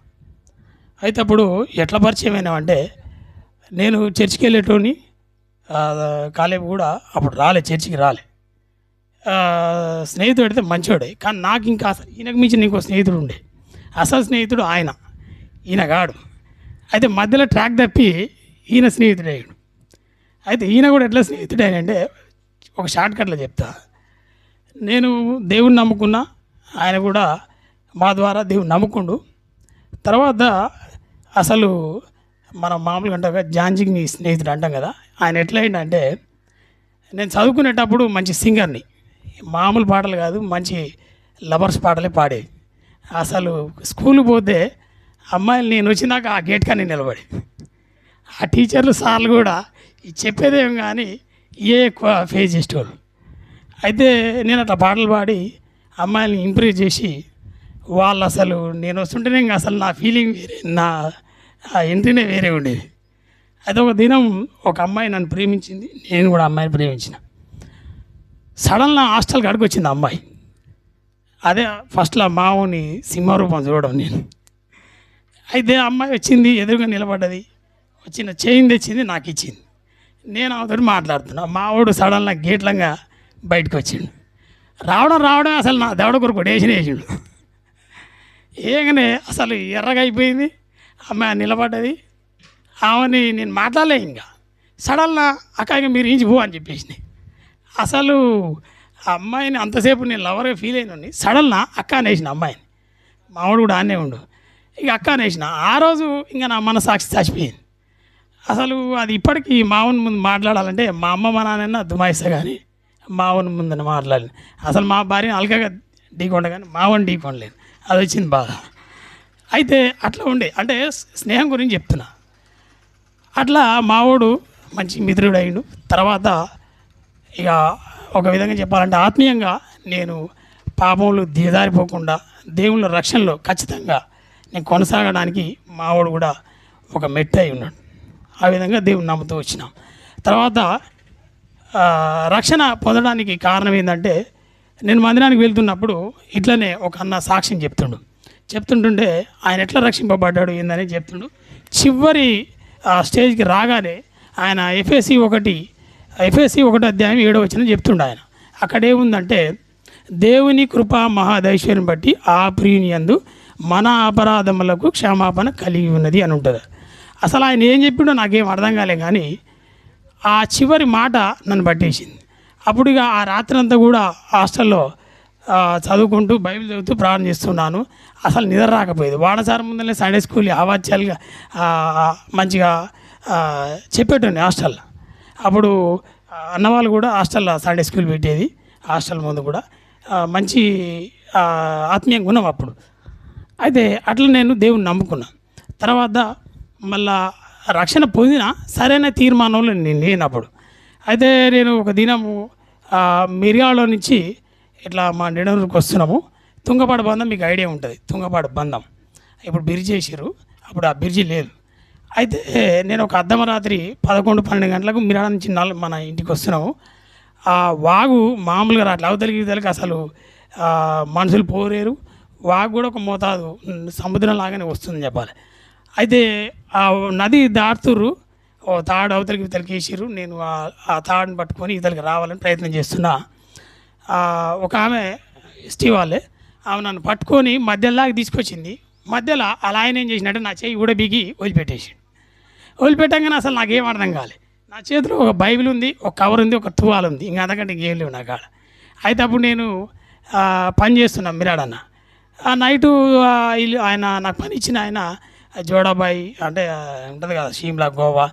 Speaker 6: అయితే అప్పుడు ఎట్లా పరిచయం అయినామంటే, నేను చర్చికి వెళ్ళేటోని, కాలేబు కూడా అప్పుడు చర్చికి రాలే. స్నేహితుడు అయితే మంచివాడే, కానీ నాకు ఇంకా అసలు ఈయనకు మించిన ఇంకో స్నేహితుడు ఉండే. అసలు స్నేహితుడు ఈయన గాడు. అయితే మధ్యలో ట్రాక్ తప్పి ఈయన స్నేహితుడు అయ్యాడు. అయితే ఈయన కూడా ఎట్లా స్నేహితుడు అంటే ఒక షార్ట్ కట్లో చెప్తా. నేను దేవుని నమ్ముకున్నా, ఆయన కూడా మా ద్వారా దేవుని నమ్ముకుండు. తర్వాత అసలు మనం మామూలుగా అంటాం కదా, జాంజింగ్ స్నేహితుడు అంటాం కదా, ఆయన ఎట్లా అయిందంటే, నేను చదువుకునేటప్పుడు మంచి సింగర్ని, మామూలు పాటలు కాదు మంచి లవర్స్ పాటలే పాడేది. అసలు స్కూల్కి పోతే అమ్మాయిలు నేను వచ్చినాక ఆ గేట్ కానీ నిలబడి, ఆ టీచర్లు సార్లు కూడా చెప్పేదేం కానీ ఎక్కువ ఫేస్ చేసేవాళ్ళు. అయితే నేను అట్లా పాటలు పాడి అమ్మాయిని ఇంప్రెస్ చేసి, వాళ్ళు అసలు నేను వస్తుంటేనే ఇంకా అసలు నా ఫీలింగ్ వేరే, నా ఎంట్రీనే వేరే ఉండేది. అయితే ఒక దినం ఒక అమ్మాయి నన్ను ప్రేమించింది, నేను కూడా అమ్మాయిని ప్రేమించిన. సడన్గా హాస్టల్ కాడికి వచ్చింది అమ్మాయి. అదే ఫస్ట్లో మావుని సింహరూపం చూడడం నేను. అయితే అమ్మాయి వచ్చింది, ఎదురుగా నిలబడ్డది, వచ్చిన చైన్ తెచ్చింది, నాకు ఇచ్చింది. నేను ఆమెతో మాట్లాడుతున్నా, మావాడు సడన్గా గేట్లంగా బయటకు వచ్చిండు. రావడం అసలు నా దవడ కొరకు వేసిండు. ఏగానే అసలు ఎర్రగా అయిపోయింది. అమ్మాయి నిలబడ్డది, ఆమెని నేను మాట్లాడలే. ఇంకా సడన్గా అక్క మీరు ఇంచి పో అని చెప్పేసి, అసలు ఆ అమ్మాయిని అంతసేపు నేను లవర్గా ఫీల్ అయినండి. సడన్గా అక్క అనేసిన అమ్మాయిని, మావాడు కూడా ఆనే ఉండు, ఇక అక్క అనేసిన. ఆ రోజు ఇంకా నా మనసాక్షి చచ్చిపోయింది. అసలు అది ఇప్పటికీ మావని ముందు మాట్లాడాలంటే మా అమ్మ మా నాన్న దుమాయిస్తా కానీ మావని ముందు మాట్లాడలేను. అసలు మా భార్యని అలకగా ఢీకొండ కానీ మావని ఢీకొనలేను, అది వచ్చింది బాధ. అయితే అట్లా ఉండే, అంటే స్నేహం గురించి చెప్తున్నా. అట్లా మావాడు మంచి మిత్రుడు అయ్యిండు. తర్వాత ఇక ఒక విధంగా చెప్పాలంటే ఆత్మీయంగా నేను పాపంలో దిగజారిపోకుండా దేవుళ్ళ రక్షణలో ఖచ్చితంగా నేను కొనసాగడానికి మావాడు కూడా ఒక మెట్టు అయి ఉన్నాడు. ఆ విధంగా దేవుని నమ్ముతూ వచ్చినాం. తర్వాత రక్షణ పొందడానికి కారణం ఏంటంటే, నేను మందిరానికి వెళ్తున్నప్పుడు ఇట్లనే ఒక అన్న సాక్ష్యం చెప్తుంటుంటే ఆయన ఎట్లా రక్షింపబడ్డాడు ఏందని చెప్తుండు. చివరి స్టేజ్కి రాగానే ఆయన ఎఫ్ఎస్సి 1:7 చెప్తుండు. ఆయన అక్కడేముందంటే, దేవుని కృపా మహాదైశ్వర్యం బట్టి ఆ ప్రియుని యందు మన అపరాధములకు క్షమాపణ కలిగి ఉన్నది అని ఉంటుంది. అసలు ఆయన ఏం చెప్పిండో నాకేం అర్థం కాలే, కానీ ఆ చివరి మాట నన్ను పట్టేసింది. అప్పుడు ఇక ఆ రాత్రి అంతా కూడా హాస్టల్లో చదువుకుంటూ బైబిల్ చదువుతూ ప్రార్థన చేస్తున్నాను. అసలు నిద్ర రాకపోయేది. వాడసారి ముందరే సండే స్కూల్ అవాచ్యాలుగా మంచిగా చెప్పేటండి హాస్టల్లో. అప్పుడు అన్నవాళ్ళు కూడా హాస్టల్లో సండే స్కూల్ పెట్టేది. హాస్టల్ ముందు కూడా మంచి ఆత్మీయంగా ఉన్నాం అప్పుడు. అయితే అట్లా నేను దేవుని నమ్ముకున్నాను. తర్వాత మళ్ళా రక్షణ పొందిన సరైన తీర్మానంలో నేను లేనప్పుడు. అయితే నేను ఒక దినము మిర్యాలలో నుంచి ఇట్లా మా నిడనూరుకు వస్తున్నాము. తుంగపాడు బంధం మీకు ఐడియా ఉంటుంది. తుంగపాడు బంధం ఇప్పుడు బ్రిడ్జి చేసారు, అప్పుడు ఆ బ్రిడ్జి లేదు. అయితే నేను ఒక అర్ధరాత్రి 11-12 గంటలకు మిర్యాల నుంచి మన ఇంటికి వస్తున్నాము. ఆ వాగు మామూలుగా అట్లా అవతలికి అసలు మనుషులు పోలేరు. వాగు కూడా ఒక మోతాదు సముద్రం లాగానే వస్తుందని చెప్పాలి. అయితే ఆ నది దాటుతుర్రు, ఓ తాడు అవతలికి వేసిర్రు. నేను ఆ తాడుని పట్టుకొని ఇతలికి రావాలని ప్రయత్నం చేస్తున్నా. ఒక ఆమె ఎస్టీ వాళ్ళే, ఆమె నన్ను పట్టుకొని మధ్యలోకి తీసుకొచ్చింది. మధ్యలో అలా ఆయన ఏం చేసినట్టే నా చేయి కూడా బిగి వదిలిపెట్టంగానే అసలు నాకేం అర్థం కాలే. నా చేతిలో ఒక బైబిల్ ఉంది, ఒక కవర్ ఉంది, ఒక తువాలు ఉంది, ఇంకా అంతకంటే ఇంకేం లేవు నా కాడ. అయితే అప్పుడు నేను పని చేస్తున్నాను మిరాడన్న. ఆ నైటు ఆయన నాకు పని ఇచ్చిన ఆయన జోడాబాయి అంటే ఉంటుంది కదా షీమ్లా గోవా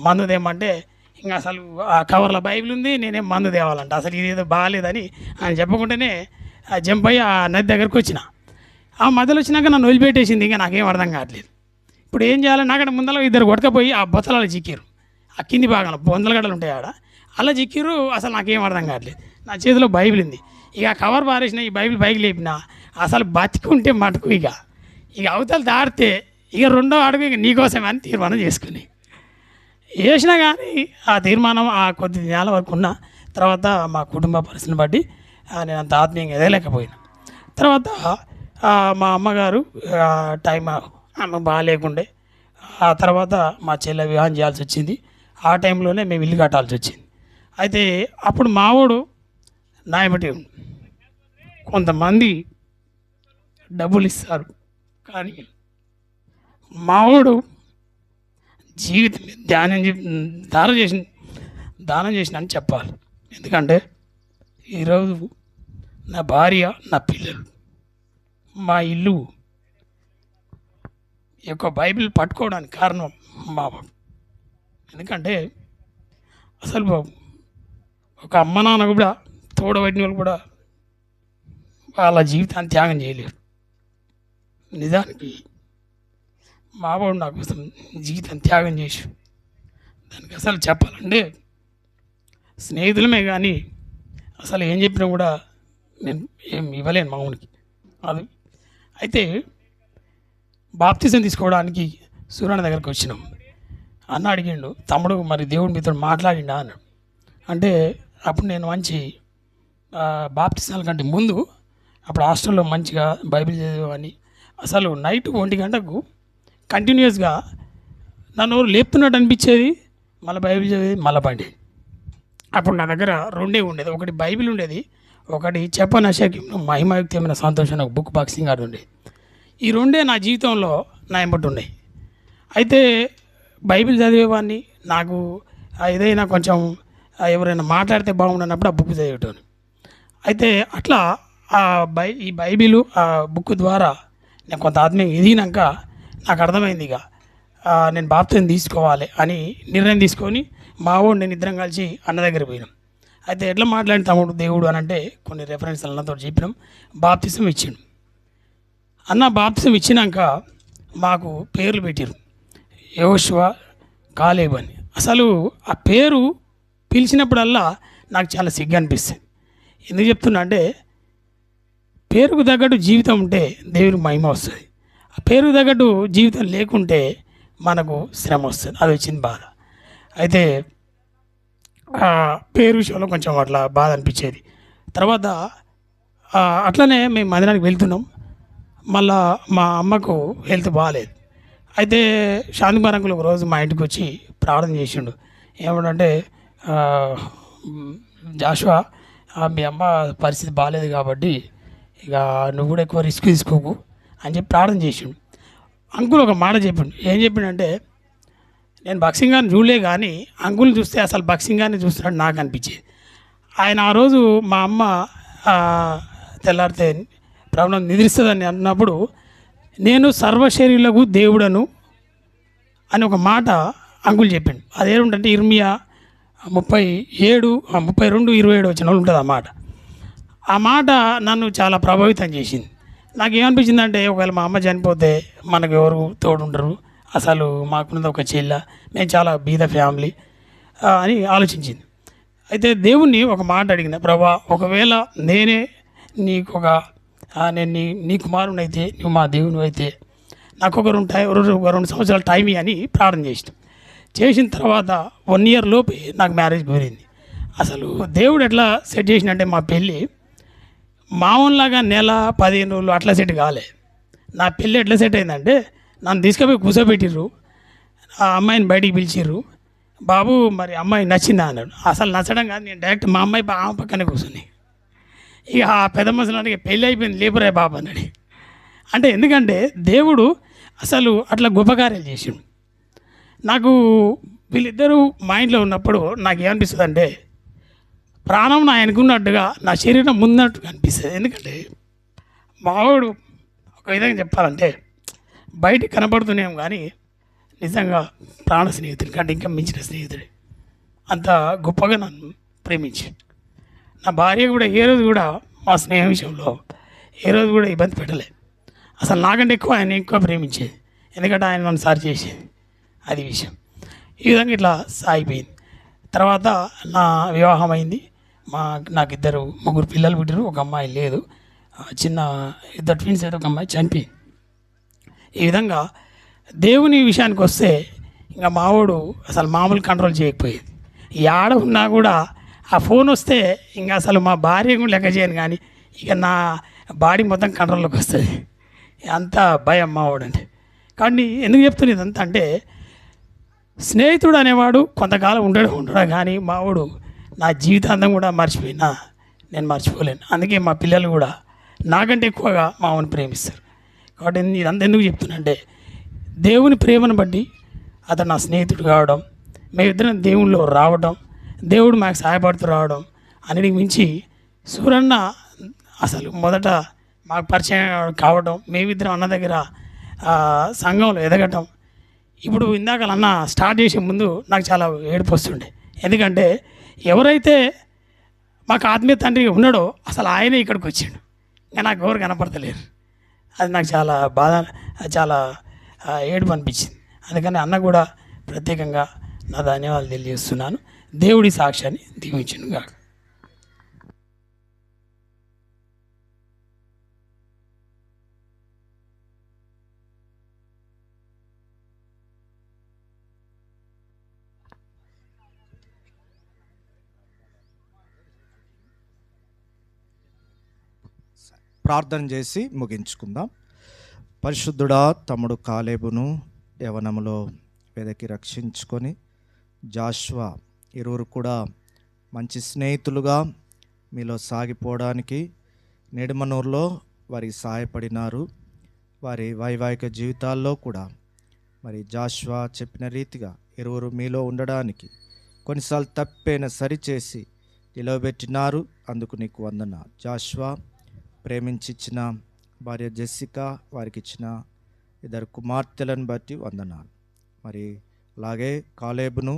Speaker 6: మందు తేమంటే, ఇంకా అసలు ఆ కవర్లో బైబిల్ ఉంది, నేనేం మందు తేవాలంట. అసలు ఇది ఏదో బాగాలేదని ఆయన చెప్పకుండానే జంప్ అయ్యి ఆ నది దగ్గరికి వచ్చిన. ఆ మధ్యలో వచ్చినాక నన్ను వదిలిపెట్టేసింది. ఇంకా నాకేం అర్థం కావట్లేదు. ఇప్పుడు ఏం చేయాలి? నాకంటే ముందర 2 కొట్టకపోయి ఆ బొత్తలలో చిక్కిరు. ఆ కింది భాగంలో బొందల గడ్డలు ఉంటాయి ఆడ, అలా చిక్కిరు. అసలు నాకేం అర్థం కావట్లేదు. నా చేతిలో బైబిల్ ఉంది. ఇక కవర్ పారేసిన, ఈ బైబిల్ పైకి లేపిన, అసలు బతికుంటే మటుకు ఇక అవతలు దాడితే ఇక 2వ అడుగు ఇక నీకోసమే అని తీర్మానం చేసుకుని వేసినా. కానీ ఆ తీర్మానం ఆ కొద్ది దినాల వరకు ఉన్న తర్వాత మా కుటుంబ పరిస్థితిని బట్టి నేను అంత ఆత్మీయంగా ఎదగలేకపోయినా. తర్వాత మా అమ్మగారు టైం ఆమె బాగాలేకుండే. ఆ తర్వాత మా చెల్లె వివాహం చేయాల్సి వచ్చింది. ఆ టైంలోనే మేము ఇల్లు కట్టాల్సి వచ్చింది. అయితే అప్పుడు మావాడు నాయబట్టి కొంతమంది డబ్బులు ఇస్తారు, కానీ మావాడు జీవితం దానం చేసిన అని చెప్పాలి. ఎందుకంటే ఈరోజు నా భార్య, నా పిల్లలు, మా ఇల్లు ఈ యొక్క బైబిల్ పట్టుకోవడానికి కారణం మావాడు. ఎందుకంటే అసలు ఒక అమ్మ నాన్న కూడా తోడబడిన వాళ్ళు కూడా వాళ్ళ జీవితాన్ని త్యాగం చేయలేరు. నిజానికి మావాడు నా కోసం జీవితం త్యాగం చేసి, దానికి అసలు చెప్పాలంటే స్నేహితులమే కానీ అసలు ఏం చెప్పినా కూడా నేను ఏం ఇవ్వలేను మావునికి. అది అయితే బాప్తిజం తీసుకోవడానికి సూర్యన దగ్గరికి వచ్చినాం. అన్న అడిగిండు, తమ్ముడు మరి దేవుడు మీతో మాట్లాడిండా అన్నాడు. అంటే అప్పుడు నేను మంచి బాప్తిజాల కంటే ముందు అప్పుడు హాస్టల్లో మంచిగా బైబిల్ చదివేవాడిని. అసలు నైట్ 1 గంటకు కంటిన్యూస్గా నన్ను లేపుతున్నట్టు అనిపించేది. మళ్ళీ బైబిల్ చదివేది, మళ్ళీ పండేది. అప్పుడు నా దగ్గర 2 ఉండేది. ఒకటి బైబిల్ ఉండేది, ఒకటి చెప్పని అశక్యంలో మహిమాయుక్తమైన సంతోషం ఒక బుక్ బాక్సింగ్ అది ఉండేది. ఈ 2 నా జీవితంలో నా ఎంబటి ఉన్నాయి. అయితే బైబిల్ చదివేవాడిని. నాకు ఏదైనా కొంచెం ఎవరైనా మాట్లాడితే బాగుండనప్పుడు ఆ బుక్ చదివేటోని. అయితే అట్లా ఈ బైబిల్ ఆ బుక్ ద్వారా నేను కొంత ఆత్మీయంగా ఎదిగినాక నాకు అర్థమైంది ఇక నేను బాప్తిజం తీసుకోవాలి అని నిర్ణయం తీసుకొని మావాడు నేను ఇద్దరం కలిసి అన్న దగ్గర పోయినాం. అయితే ఎట్లా మాట్లాడిన తమ్ముడు దేవుడు అని అంటే కొన్ని రెఫరెన్స్ అన్నతో చెప్పినాం. బాప్తిజం ఇచ్చిండు అన్న. బాప్తిజం ఇచ్చినాక మాకు పేర్లు పెట్టారు, యెహోషువ, కాలేబు అని. అసలు ఆ పేరు పిలిచినప్పుడల్లా నాకు చాలా సిగ్గు అనిపిస్తుంది. ఎందుకు చెప్తున్నా అంటే పేరుకు తగ్గట్టు జీవితం ఉంటే దేవునికి మహిమ వస్తుంది. ఆ పేరుకు తగ్గట్టు జీవితం లేకుంటే మనకు శ్రమ వస్తుంది. అది వచ్చింది బాధ. అయితే ఆ పేరు విషయంలో కొంచెం అట్లా బాధ అనిపించేది. తర్వాత అట్లనే మేము మందిరానికి వెళ్తున్నాం. మళ్ళా మా అమ్మకు హెల్త్ బాగాలేదు. అయితే శాంతికుమార్ అంకుల్ ఒక రోజు మా ఇంటికి వచ్చి ప్రార్థన చేసిండు. ఏమంటే జాషువా, మీ అమ్మ పరిస్థితి బాగాలేదు కాబట్టి ఇక నువ్వు కూడా ఎక్కువ రిస్క్ తీసుకోకు అని చెప్పి ప్రార్థన చేసిండు. అంకుల్ ఒక మాట చెప్పిండు. ఏం చెప్పిండంటే, నేను బాక్సింగ్ గారిని చూడలే కానీ అంకుల్ని చూస్తే అసలు బాక్సింగ్ గారిని చూస్తున్నట్టు నాకు అనిపించేది. ఆయన ఆ రోజు మా అమ్మ తెల్లారితే ప్రాబ్లం నిద్రిస్తుందని అన్నప్పుడు, నేను సర్వశరీరులకు దేవుడను అని ఒక మాట అంకుల్ చెప్పిండు. అదేంటంటే ఇర్మియా 32:27 వచనాలు ఉంటుంది ఆ మాట. ఆ మాట నన్ను చాలా ప్రభావితం చేసింది. నాకు ఏమనిపించిందంటే, ఒకవేళ మా అమ్మ చనిపోతే మనకు ఎవరు తోడుండరు, అసలు మాకున్నది ఒక చెల్ల, నేను చాలా బీద ఫ్యామిలీ అని ఆలోచించింది. అయితే దేవుణ్ణి ఒక మాట అడిగిన, ప్రభా ఒకవేళ నేనే నేను నీ కుమారుని అయితే, నువ్వు మా దేవుని అయితే నాకు ఒక 2 సంవత్సరాల టైం అని ప్రార్థన చేసిన తర్వాత 1 ఇయర్ లోపే నాకు మ్యారేజ్ కుదిరింది. అసలు దేవుడు ఎట్లా సెట్ చేసినంటే, మా పెళ్ళి మామూలులాగా నెల 15 రోజులు అట్లా సెట్ కాలే. నా పెళ్ళి ఎట్లా సెట్ అయిందంటే, నన్ను తీసుకుపోయి కూర్చోబెట్టిర్రు, ఆ అమ్మాయిని బయటికి పిలిచిర్రు, బాబు మరి అమ్మాయి నచ్చిందా అన్నాడు. అసలు నచ్చడం కాదు, నేను డైరెక్ట్ మా అమ్మాయి ఆమె పక్కనే కూర్చుని ఇక ఆ పెద్ద మనుషులకి పెళ్ళి అయిపోయింది లేపురే బాబు అన్నాడు. అంటే ఎందుకంటే దేవుడు అసలు అట్లా గొప్ప కార్యాలు చేసిండు. నాకు వీళ్ళిద్దరూ మా ఇంట్లో ఉన్నప్పుడు నాకు ఏమనిపిస్తుంది అంటే, ప్రాణం నా అనుకున్నట్టుగా నా శరీరం ముందట్టుగా అనిపిస్తుంది. ఎందుకంటే మావాడు ఒక విధంగా చెప్పాలంటే బయటికి కనపడుతున్నాం కానీ నిజంగా ప్రాణ స్నేహితుడి కంటే ఇంకా మించిన స్నేహితుడు. అంత గొప్పగా నన్ను ప్రేమించి, నా భార్య కూడా ఏ రోజు కూడా మా స్నేహం విషయంలో ఏ రోజు కూడా ఇబ్బంది పెట్టలేదు. అసలు నాకంటే ఎక్కువ ఆయన ఎక్కువ ప్రేమించేది, ఎందుకంటే ఆయన నన్ను సారి చేసేది. అది విషయం. ఈ విధంగా ఇట్లా సాగిపోయింది. తర్వాత నా వివాహం అయింది. నాకు 3 పిల్లలు పుట్టారు, ఒక అమ్మాయి లేదు. చిన్న 2 ట్విన్స్ అయితే ఒక అమ్మాయి చనిపోయింది. ఈ విధంగా దేవుని విషయానికి వస్తే ఇంకా మావాడు అసలు మామూలు కంట్రోల్ చేయకపోయేది. ఆడ ఉన్నా కూడా ఆ ఫోన్ వస్తే ఇంకా అసలు మా భార్య కూడా లెక్క చేయను, కానీ ఇక నా బాడీ మొత్తం కంట్రోల్లోకి వస్తుంది. అంత భయం మావాడు అంటే. కానీ ఎందుకు చెప్తున్నా ఇదంతా అంటే, స్నేహితుడు అనేవాడు కొంతకాలం ఉండడా కానీ మావాడు నా జీవితాంతం కూడా మర్చిపోయినా నేను మర్చిపోలేను. అందుకే మా పిల్లలు కూడా నాకంటే ఎక్కువగా మామని ప్రేమిస్తారు. కాబట్టి ఇదంతా ఎందుకు చెప్తున్నా అంటే, దేవుని ప్రేమను బట్టి అతను నా స్నేహితుడు కావడం, మేమిద్దరం దేవుళ్ళలో రావడం, దేవుడు మాకు సహాయపడుతూ రావడం, అన్నిటికి మించి సూరన్న అసలు మొదట మాకు పరిచయం కావడం, మేమిద్దరం అన్న దగ్గర సంఘంలో ఎదగటం. ఇప్పుడు ఇందాక అన్న స్టార్ట్ చేసే ముందు నాకు చాలా ఏడుపు వస్తుండే. ఎందుకంటే ఎవరైతే మాకు ఆత్మీయ తండ్రి ఉన్నాడో అసలు ఆయనే ఇక్కడికి వచ్చిండు, ఇంకా నాకు ఎవరు కనపడతలేరు. అది నాకు చాలా బాధ, చాలా ఏడుపు అనిపించింది. అందుకని అన్న కూడా ప్రత్యేకంగా నా ధన్యవాదాలు తెలియజేస్తున్నాను. దేవుడి సాక్ష్యాన్ని దీవించును గాక.
Speaker 2: ప్రార్థన చేసి ముగించుకుందాం. పరిశుద్ధుడా, తమ్ముడు కాలేబును యవనములో వెదకి రక్షించుకొని జాషువా ఇరువురు కూడా మంచి స్నేహితులుగా మీలో సాగిపోవడానికి నిడమనూరులో వారికి సహాయపడినారు. వారి వైవాహిక జీవితాల్లో కూడా మరి జాషువా చెప్పిన రీతిగా ఇరువురు మీలో ఉండడానికి కొన్నిసార్లు తప్పైన సరిచేసి నిలవబెట్టినారు. అందుకు నీకు వందనాలు. జాషువా ప్రేమించిచ్చిన భార్య జెస్సికా, వారికి ఇచ్చిన 2 కుమార్తెలను బట్టి వందనాలు. మరి అలాగే కాలేబును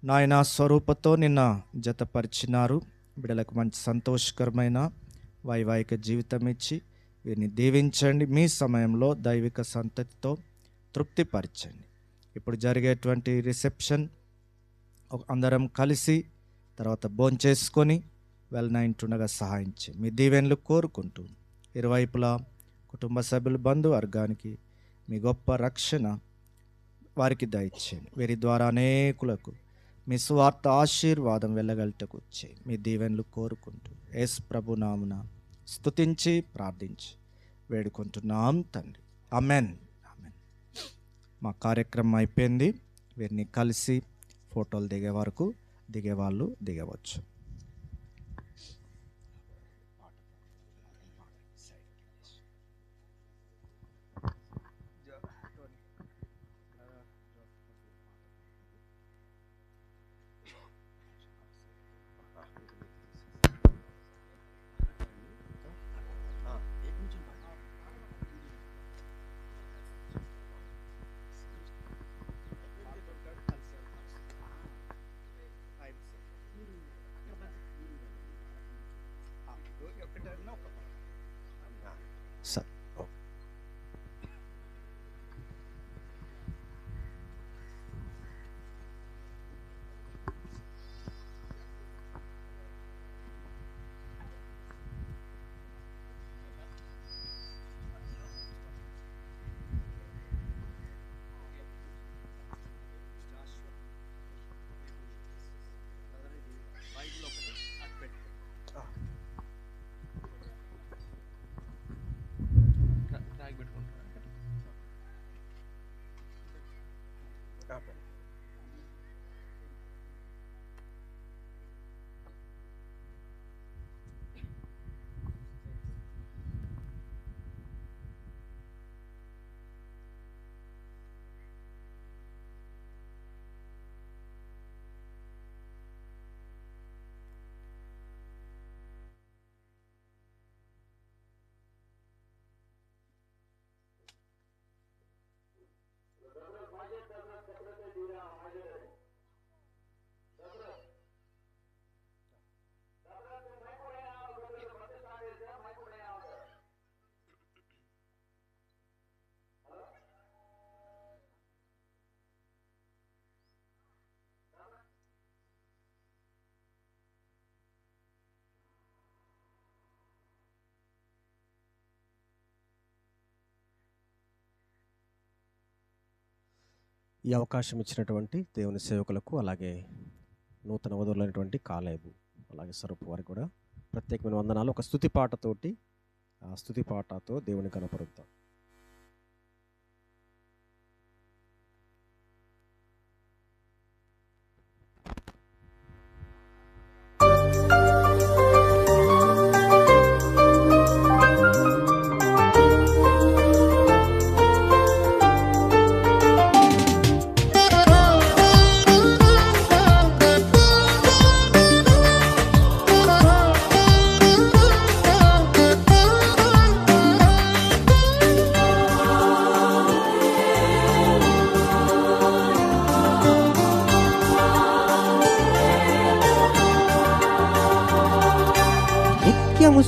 Speaker 2: నాయన స్వరూపతో నిన్న జతపరిచినారు. బిడ్డలకు మంచి సంతోషకరమైన వైవాహిక జీవితం ఇచ్చి వీరిని దీవించండి. మీ సమయంలో దైవిక సంతతితో తృప్తిపరచండి. ఇప్పుడు జరిగేటువంటి రిసెప్షన్ అందరం కలిసి తర్వాత భోంచేసుకొని వెళ్ళనైంటుండగా సహాయం చేయండి. మీ దీవెనలు కోరుకుంటూ ఇరువైపులా కుటుంబ సభ్యులు, బంధువర్గానికి మీ గొప్ప రక్షణ వారికి దయచేయండి. వీరి ద్వారా అనేకులకు మీ స్వార్థ ఆశీర్వాదం వెళ్ళగలటకు చేయండి. మీ దీవెనలు కోరుకుంటూ యేసు ప్రభు నామమున స్తుతించి ప్రార్థించి వేడుకుంటున్నాం తండ్రి. ఆమెన్. ఆమెన్. మా కార్యక్రమం అయిపోయింది. వీరిని కలిసి ఫోటోలు దిగే వరకు దిగేవాళ్ళు దిగవచ్చు.
Speaker 5: ఈ అవకాశం ఇచ్చినటువంటి దేవుని సేవకులకు, అలాగే నూతన వధువులైనటువంటి కాలేబు, అలాగే సరుపు వారికి కూడా ప్రత్యేకమైన వందనాలు. ఒక స్తుతి పాటతోటి, ఆ స్తుతి పాటతో దేవుని కనపరుద్దాం.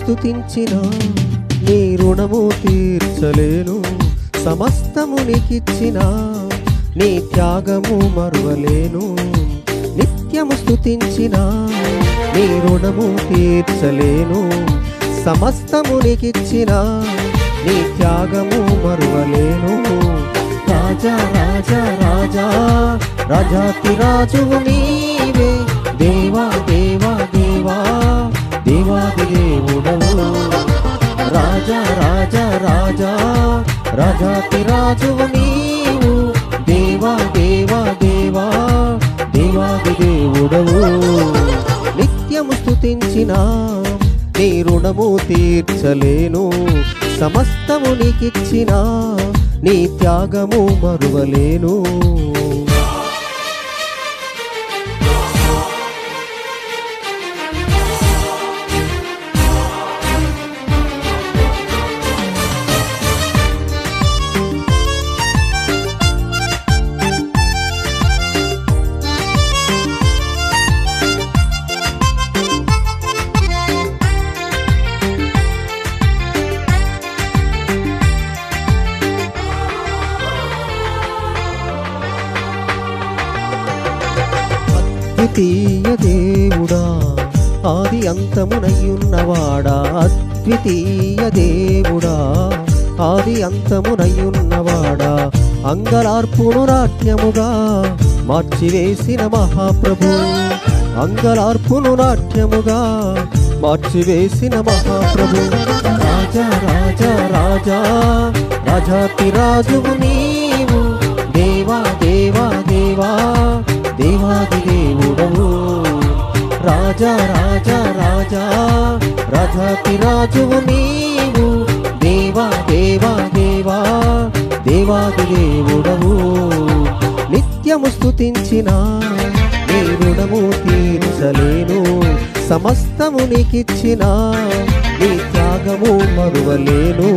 Speaker 7: స్తుతించిన నీ రుణము తీర్చలేను, సమస్తము నీకిచ్చిన నీ త్యాగము మరువలేను. నిత్యము స్తుతించిన నీ రుణము తీర్చలేను, సమస్తము నీకిచ్చిన నీ త్యాగము మరువలేను. రాజా రాజా రాజా రాజాతి రాజువు నీవే, దేవా దేవా దేవా దేవాది దేవుడవు. రాజా రాజా రాజా రాజాతి రాజువు నీవు, దేవా దేవా దేవా దేవాది దేవుడవు. నిత్యము స్తుతించిన నీ రుణము తీర్చలేను, సమస్తము నీకిచ్చిన నీ త్యాగము మరువలేను. ద్వితీయ దేవుడా ఆది అంతమునయ్యున్నవాడా అద్వితీయ దేవుడా, ఆది అంతమునయ్యున్నవాడా, అంగలార్పును నాట్యముగా మార్చివేసిన మహాప్రభు, అంగలార్పును నాట్యముగా మార్చివేసిన మహాప్రభు. రాజా రాజా రాజా రాజాతిరాజువు నీవు, దేవా దేవా దేవా దేవాది దేవుడవు. రాజా రాజా రాజా రాజాతిరాజువు నీవు, దేవా దేవా దేవా దేవాది దేవుడవు. నిత్యము స్తుతించిన నీ రుణము తీర్చలేను, సమస్తము నీకిచ్చిన నీ త్యాగము మరువలేను.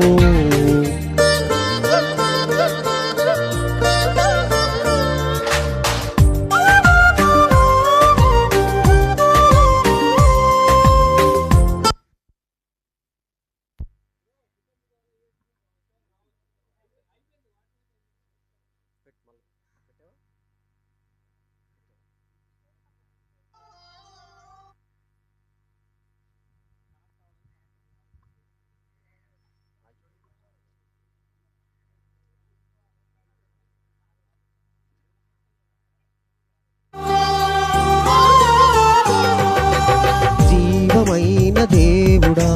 Speaker 7: జీవమైన దేవుడా,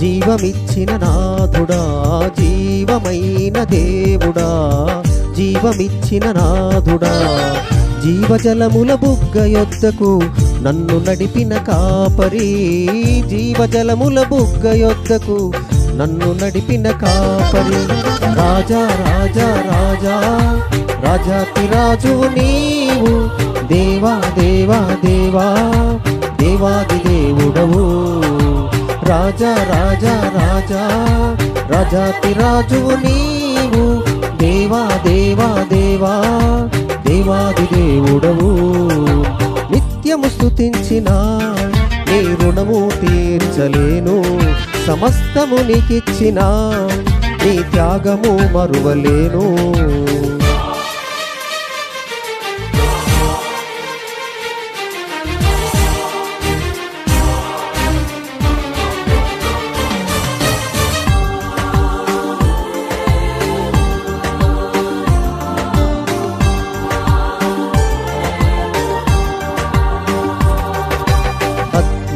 Speaker 7: జీవమిచ్చిన నాథుడా, జీవమైన దేవుడా, జీవమిచ్చిన నాథుడా, జీవజలముల బుగ్గ యొద్దకు నన్ను నడిపిన కాపరి, జీవజలముల బుగ్గ యొద్దకు నన్ను నడిపిన కాపరి. రాజా రాజా రాజా రాజాతిరాజువు నీవు, దేవా దేవా దేవా దేవాది దేవుడవు. రాజా రాజా రాజా రాజాతిరాజువు నీవు, దేవా దేవా దేవా దేవాది దేవుడవు. నిత్యము స్తుతించిన నీ రుణము తీర్చలేను, సమస్తము నీకిచ్చిన నీ త్యాగము మరువలేను.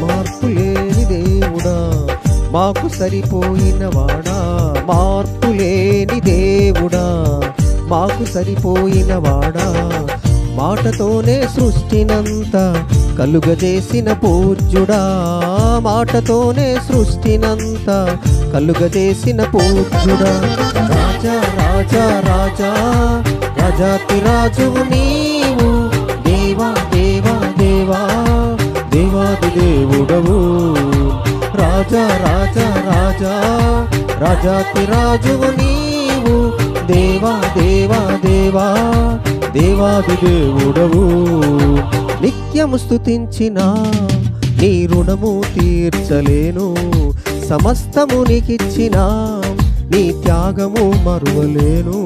Speaker 7: మార్పులేని దేవుడా, మాకు సరిపోయిన వాడా, మార్పులేని దేవుడా, మాకు సరిపోయిన వాడా, మాటతోనే సృష్టినంత కలుగజేసిన పూజ్యుడా, మాటతోనే సృష్టినంత కలుగజేసిన పూజ్యుడా. రాజా రాజా రాజా రాజాతిరాజువు నీవు, దేవా దేవా దేవా దేవాది దేవుడవు. రాజా రాజా రాజా రాజాతిరాజువు నీవు, దేవా దేవా దేవా దేవాది దేవుడవు. నిత్యము స్తుతించిన నీ రుణము తీర్చలేను, సమస్తము నీకిచ్చిన నీ త్యాగము మరువలేను.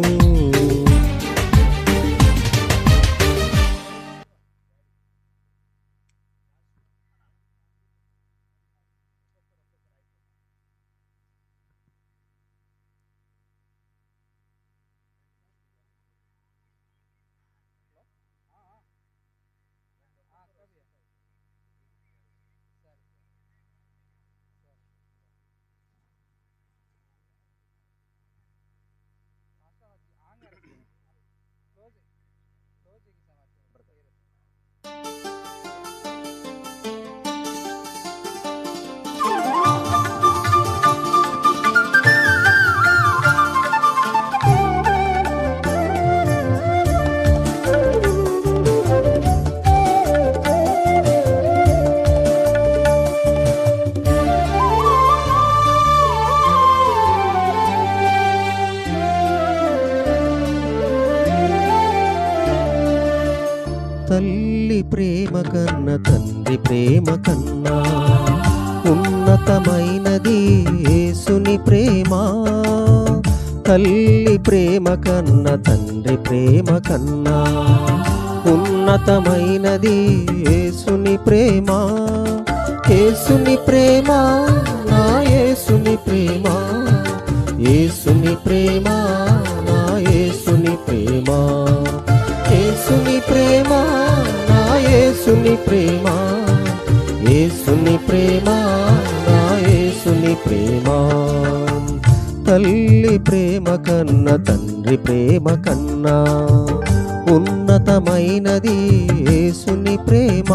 Speaker 7: తల్లి ప్రేమ కన్నా తండ్రి ప్రేమ కన్నా ఉన్నతమైనది యేసుని ప్రేమ. తల్లి ప్రేమ కన్నా తండ్రి ప్రేమ కన్నా ఉన్నతమైనది యేసుని ప్రేమ. యేసుని ప్రేమ నా యేసుని ప్రేమ, యేసుని ప్రేమ నా యేసుని ప్రేమ, యేసుని ప్రేమ నా యేసుని ప్రేమ, యేసుని ప్రేమ నా యేసుని ప్రేమ. తల్లి ప్రేమ కన్నా తండ్రి ప్రేమ కన్నా ఉన్నతమైనది యేసుని ప్రేమ.